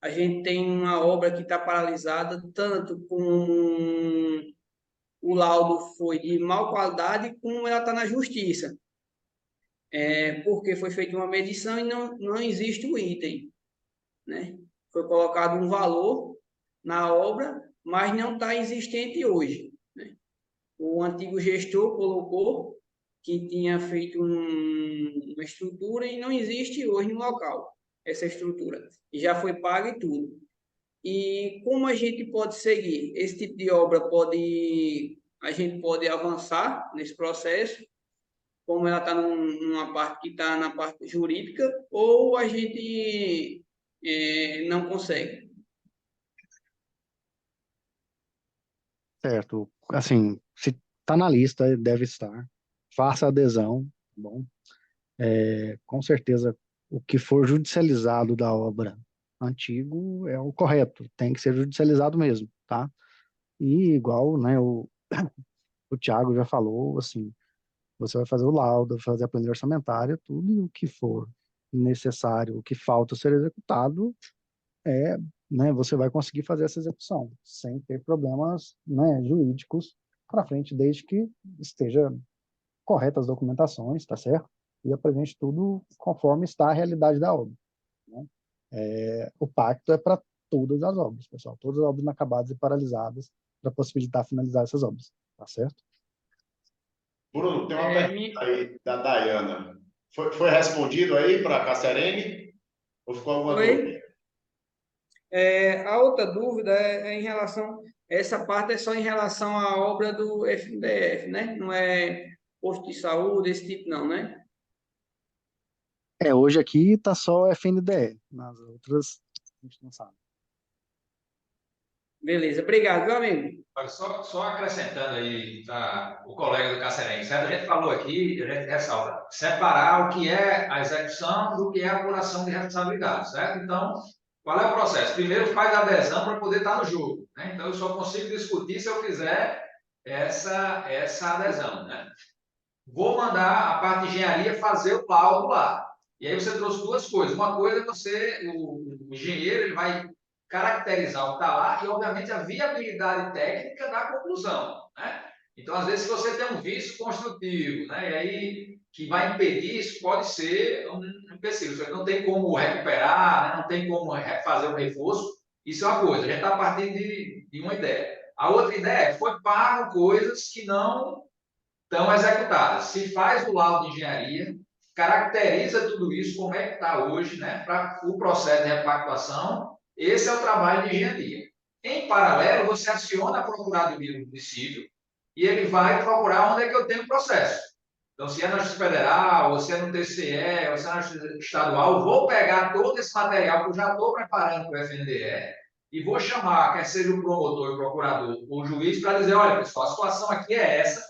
Speaker 6: A gente tem uma obra que está paralisada, tanto com o laudo foi de má qualidade, como ela está na justiça. Porque foi feita uma medição e não existe o item, né? Foi colocado um valor na obra, mas não está existente hoje, né? O antigo gestor colocou que tinha feito uma estrutura e não existe hoje no local essa estrutura. E já foi paga e tudo. E como a gente pode seguir? Esse tipo de obra a gente pode avançar nesse processo, como ela está numa parte que está na parte jurídica, ou a gente não consegue.
Speaker 3: Certo. Assim, se está na lista, deve estar. Faça adesão, tá bom? Com certeza, o que for judicializado da obra antigo é o correto, tem que ser judicializado mesmo, tá? E igual, né, o Thiago já falou, assim, você vai fazer o laudo, fazer a planilha orçamentária, tudo e o que for necessário, o que falta ser executado, né, você vai conseguir fazer essa execução, sem ter problemas, né, jurídicos para frente, desde que esteja corretas as documentações, tá certo? E apresente tudo conforme está a realidade da obra, né? O pacto é para todas as obras, pessoal, todas as obras inacabadas e paralisadas, para possibilitar finalizar essas obras, tá certo?
Speaker 1: Bruno, tem uma pergunta aí da Dayana. Foi respondido aí para a Cacerengue? Ou ficou alguma dúvida?
Speaker 6: A outra dúvida é em relação... Essa parte é só em relação à obra do FNDF, né? Não é posto de saúde, esse tipo não, né?
Speaker 3: Hoje aqui está só FNDE, nas outras a gente não sabe.
Speaker 6: Beleza, obrigado, meu amigo.
Speaker 2: Olha, só acrescentando aí o colega do Cacerengue, certo? A gente falou aqui, a gente ressalta, separar o que é a execução do que é a apuração de responsabilidade, certo? Então, qual é o processo? Primeiro faz a adesão para poder estar no jogo, né? Então, eu só consigo discutir se eu fizer essa adesão, né? vou mandar a parte de engenharia fazer o laudo lá. E aí você trouxe duas coisas. Uma coisa é o engenheiro ele vai caracterizar o que está lá e, obviamente, a viabilidade técnica da conclusão, né? Então, às vezes, se você tem um vício construtivo, né, e aí que vai impedir, isso pode ser um empecilho. Você não tem como recuperar, né, não tem como fazer um reforço. Isso é uma coisa. A gente está partindo de uma ideia. A outra ideia foi pago coisas que não estão executadas. Se faz o laudo de engenharia, caracteriza tudo isso, como é que está hoje, né, para o processo de repactuação. Esse é o trabalho de engenharia. Em paralelo, você aciona a Procuradoria do Município e ele vai procurar onde é que eu tenho o processo. Então, se é na Justiça Federal, ou se é no TCE, ou se é na Justiça Estadual, vou pegar todo esse material que eu já estou preparando para o FNDE e vou chamar, quer seja o promotor, o procurador ou o juiz, para dizer, olha, pessoal, a situação aqui é essa,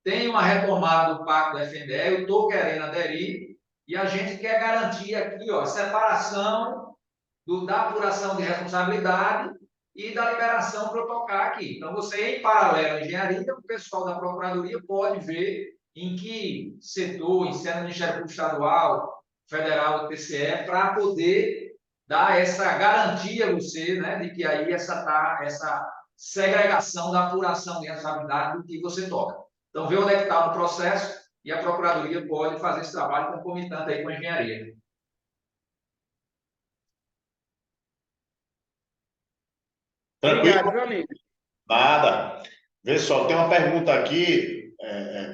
Speaker 2: tem uma retomada do pacto da FNDE, eu estou querendo aderir, e a gente quer garantir aqui, ó, a separação da apuração de responsabilidade e da liberação para eu tocar aqui. Então, você, em paralelo à engenharia, o pessoal da Procuradoria pode ver em que setor, se é no Ministério Público Estadual, Federal, TCE, para poder dar essa garantia a você, né, de que aí essa segregação da apuração de responsabilidade do que você toca. Então, vê onde é que está o processo e a Procuradoria pode fazer esse trabalho concomitante aí com a engenharia.
Speaker 1: Tranquilo?
Speaker 6: Obrigado, meu amigo.
Speaker 1: Nada. Vê só, tem uma pergunta aqui,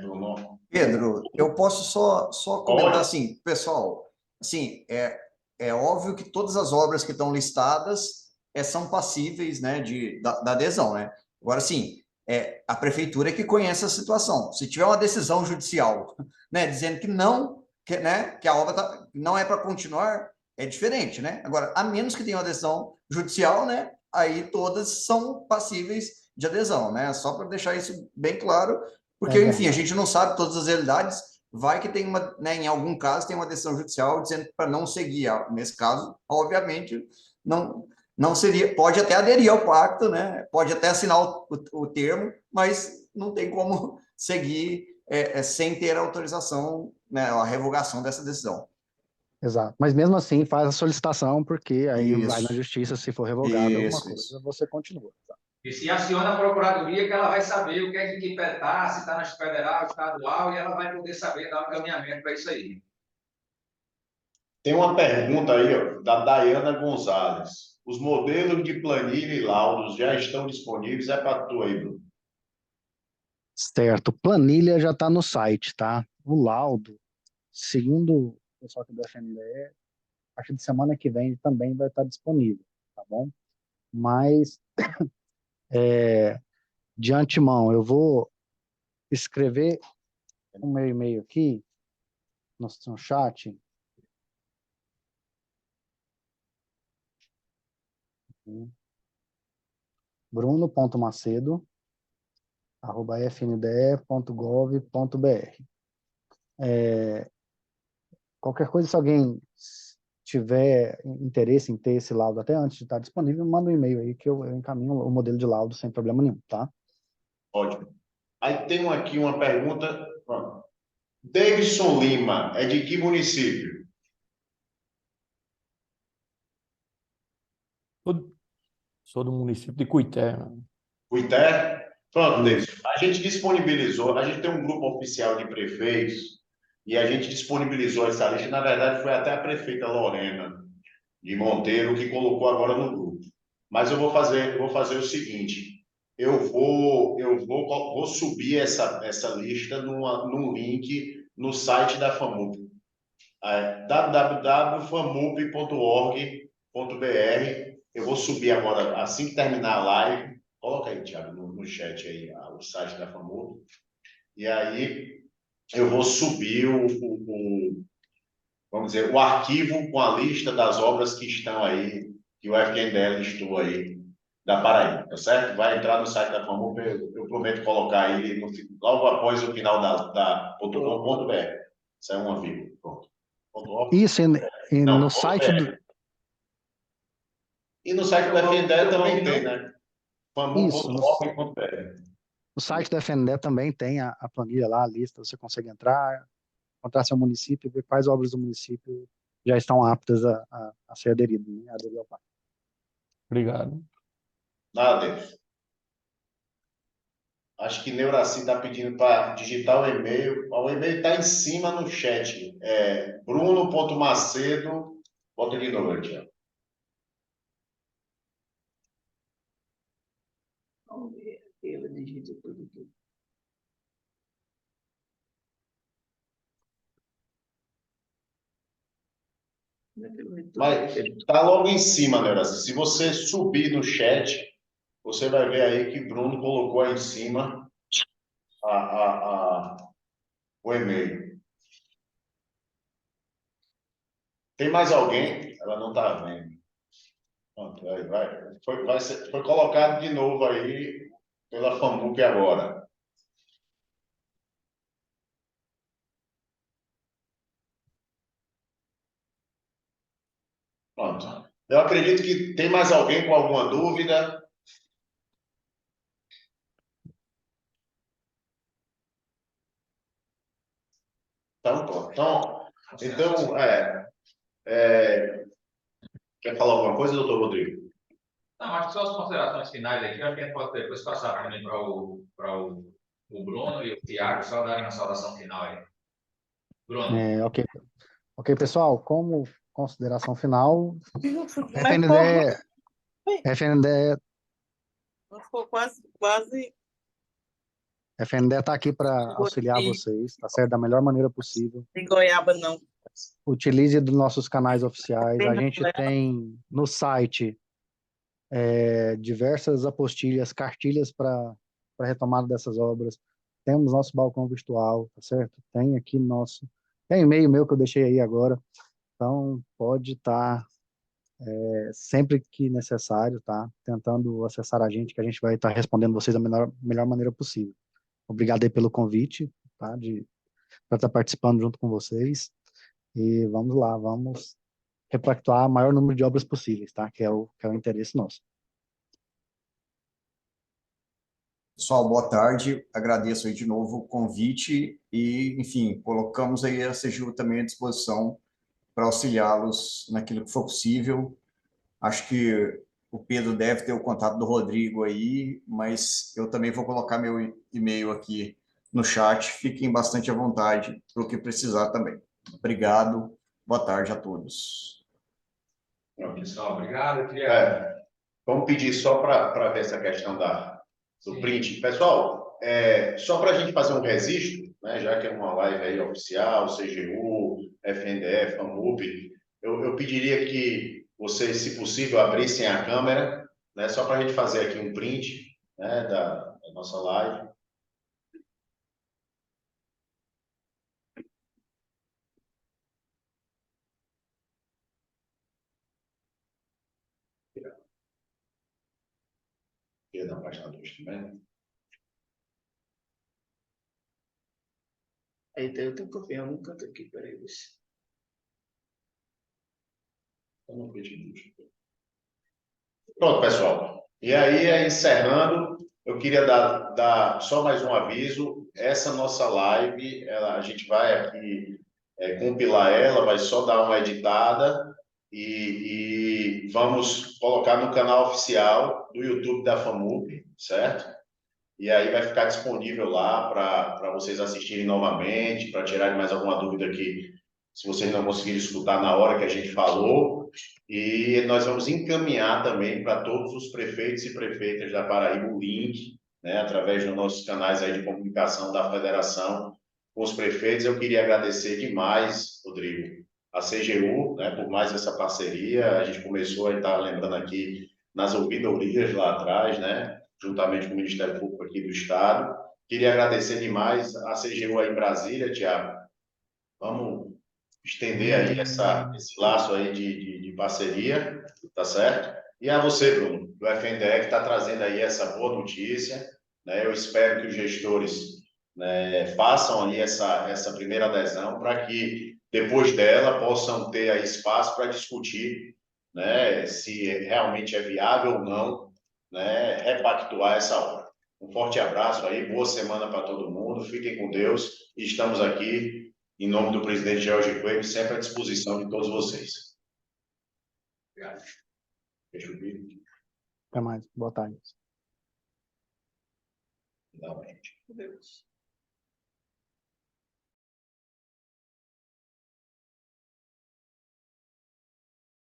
Speaker 1: Bruno.
Speaker 4: Pedro, eu posso só comentar
Speaker 1: Pode.
Speaker 4: assim, pessoal, assim, é óbvio que todas as obras que estão listadas são passíveis, né, da adesão, né? Agora, sim, a prefeitura é que conhece a situação. Se tiver uma decisão judicial, né, dizendo que não, né, que a obra não é para continuar, é diferente, né? Agora, a menos que tenha uma decisão judicial, né, aí todas são passíveis de adesão, né? Só para deixar isso bem claro, porque, enfim, a gente não sabe todas as realidades, vai que tem uma, né, em algum caso, tem uma decisão judicial dizendo para não seguir. Nesse caso, obviamente, não seria, pode até aderir ao pacto, né? Pode até assinar o termo, mas não tem como seguir sem ter a autorização, né, a revogação dessa decisão.
Speaker 3: Exato. Mas mesmo assim, faz a solicitação, porque aí vai na
Speaker 4: Isso.
Speaker 3: justiça, se for revogado alguma
Speaker 4: Isso,
Speaker 3: coisa,
Speaker 4: isso.
Speaker 3: você continua. Tá?
Speaker 2: E se aciona a Procuradoria, que ela vai saber o que é que está, se está na federal, estadual, e ela vai poder saber dar um encaminhamento para isso aí.
Speaker 1: Tem uma pergunta aí, ó, da Dayana Gonzalez. Os modelos de planilha e laudos já estão disponíveis? É para tu aí, Bruno.
Speaker 3: Certo. Planilha já está no site, tá? O laudo, segundo o pessoal aqui do FNDE, a partir de semana que vem também vai estar disponível, tá bom? Mas, de antemão, eu vou escrever um meu e-mail aqui no chat. bruno.macedo@fnde.gov.br. Qualquer coisa, se alguém tiver interesse em ter esse laudo até antes de estar disponível, manda um e-mail aí que eu encaminho o modelo de laudo sem problema nenhum, tá?
Speaker 1: Ótimo. Aí tem aqui uma pergunta. Pronto. Davidson Lima, é de que município?
Speaker 10: Sou do município de Cuité.
Speaker 1: Cuité? Pronto, Davidson. A gente disponibilizou, a gente tem um grupo oficial de prefeitos e a gente disponibilizou essa lista. Na verdade, foi até a prefeita Lorena de Monteiro que colocou agora no grupo. Mas eu vou fazer o seguinte: vou subir essa lista num link no site da FAMUP, www.famup.org.br. Eu vou subir agora, assim que terminar a live, coloca aí, Thiago, no chat aí, o site da FAMUP, e aí eu vou subir vamos dizer, o arquivo com a lista das obras que estão aí, que o FNDE listou aí, da Paraíba, tá certo? Vai entrar no site da FAMUP, eu prometo colocar ele logo após o final da .com.br. Isso é uma vírgula, pronto.
Speaker 3: Isso, e
Speaker 1: Não,
Speaker 3: no site do...
Speaker 1: E no site do FNDE também tem, né?
Speaker 3: Isso,
Speaker 1: famu.org.br.
Speaker 3: No site da FNDE também tem a planilha lá, a lista, você consegue entrar, encontrar seu município, ver quais obras do município já estão aptas a ser aderidas, né, a aderir ao parque.
Speaker 10: Obrigado.
Speaker 1: Nada, Deus. Acho que Neuraci está pedindo para digitar o e-mail. O e-mail está em cima no chat. É bruno.macedo. Bota de novo, Tiago.
Speaker 6: Vamos ver. Ele digita tudo aqui.
Speaker 1: Mas está logo em cima, Neuraci. Se você subir no chat, você vai ver aí que Bruno colocou aí em cima o e-mail. Tem mais alguém? Ela não está vendo. Pronto, foi colocado de novo aí pela FAMUP agora. Pronto. Eu acredito que tem mais alguém com alguma dúvida. Então, pronto. Quer falar alguma coisa, doutor Rodrigo?
Speaker 2: Não, acho que só as considerações finais aqui, acho que a gente pode depois passar também para o Bruno e o Tiago, só darem uma saudação final aí. Bruno.
Speaker 3: Ok, pessoal, como consideração final, FNDE está aqui para auxiliar vocês, tá certo? Da melhor maneira possível.
Speaker 11: Tem goiaba, não.
Speaker 3: Utilize dos nossos canais oficiais. A gente tem no site diversas apostilhas, cartilhas para retomada dessas obras. Temos nosso balcão virtual, tá certo? Tem e-mail meu que eu deixei aí agora. Então, pode estar sempre que necessário, tá? Tentando acessar a gente, que a gente vai estar respondendo vocês da melhor maneira possível. Obrigado aí pelo convite, tá? Para estar participando junto com vocês. E vamos lá, vamos repactuar o maior número de obras possíveis, tá? Que é o interesse nosso.
Speaker 4: Pessoal, boa tarde. Agradeço aí de novo o convite e, enfim, colocamos aí a CGU também à disposição para auxiliá-los naquilo que for possível. Acho que o Pedro deve ter o contato do Rodrigo aí, mas eu também vou colocar meu e-mail aqui no chat. Fiquem bastante à vontade para o que precisar também. Obrigado. Boa tarde a todos.
Speaker 2: Pessoal, obrigado.
Speaker 1: Vamos pedir só para ver essa questão do print. Pessoal, só para a gente fazer um registro, né, já que é uma live aí oficial, CGU, FNDE, FAMUP, eu pediria que vocês, se possível, abrissem a câmera, né, só para a gente fazer aqui um print, né, da nossa live. Aqui na página 2 também.
Speaker 6: Aí eu tenho que copiar um canto aqui, peraí.
Speaker 1: Pronto, pessoal. E aí, encerrando, eu queria dar só mais um aviso. Essa nossa live, a gente vai aqui compilar ela, vai só dar uma editada e vamos colocar no canal oficial do YouTube da FAMUP, certo? E aí vai ficar disponível lá para vocês assistirem novamente, para tirarem mais alguma dúvida que, se vocês não conseguirem escutar na hora que a gente falou. E nós vamos encaminhar também para todos os prefeitos e prefeitas da Paraíba o link, né, através dos nossos canais aí de comunicação da federação com os prefeitos. Eu queria agradecer demais, Rodrigo, a CGU, né, por mais essa parceria. A gente começou a estar lembrando aqui nas ouvidorias lá atrás, né, juntamente com o Ministério Público aqui do Estado. Queria agradecer demais a CGU aí em Brasília, Tiago. Vamos estender aí esse laço aí de parceria, tá certo? E a você, Bruno, do FNDE, que está trazendo aí essa boa notícia, né? Eu espero que os gestores, né, façam aí essa primeira adesão para que, depois dela, possam ter aí espaço para discutir, né, se realmente é viável ou não, né, repactuar essa obra. Um forte abraço aí, boa semana para todo mundo, fiquem com Deus e estamos aqui, em nome do presidente George Coelho, sempre à disposição de todos vocês. Obrigado. Deixa eu vir.
Speaker 3: Até mais. Boa tarde.
Speaker 1: Finalmente.
Speaker 6: Deus.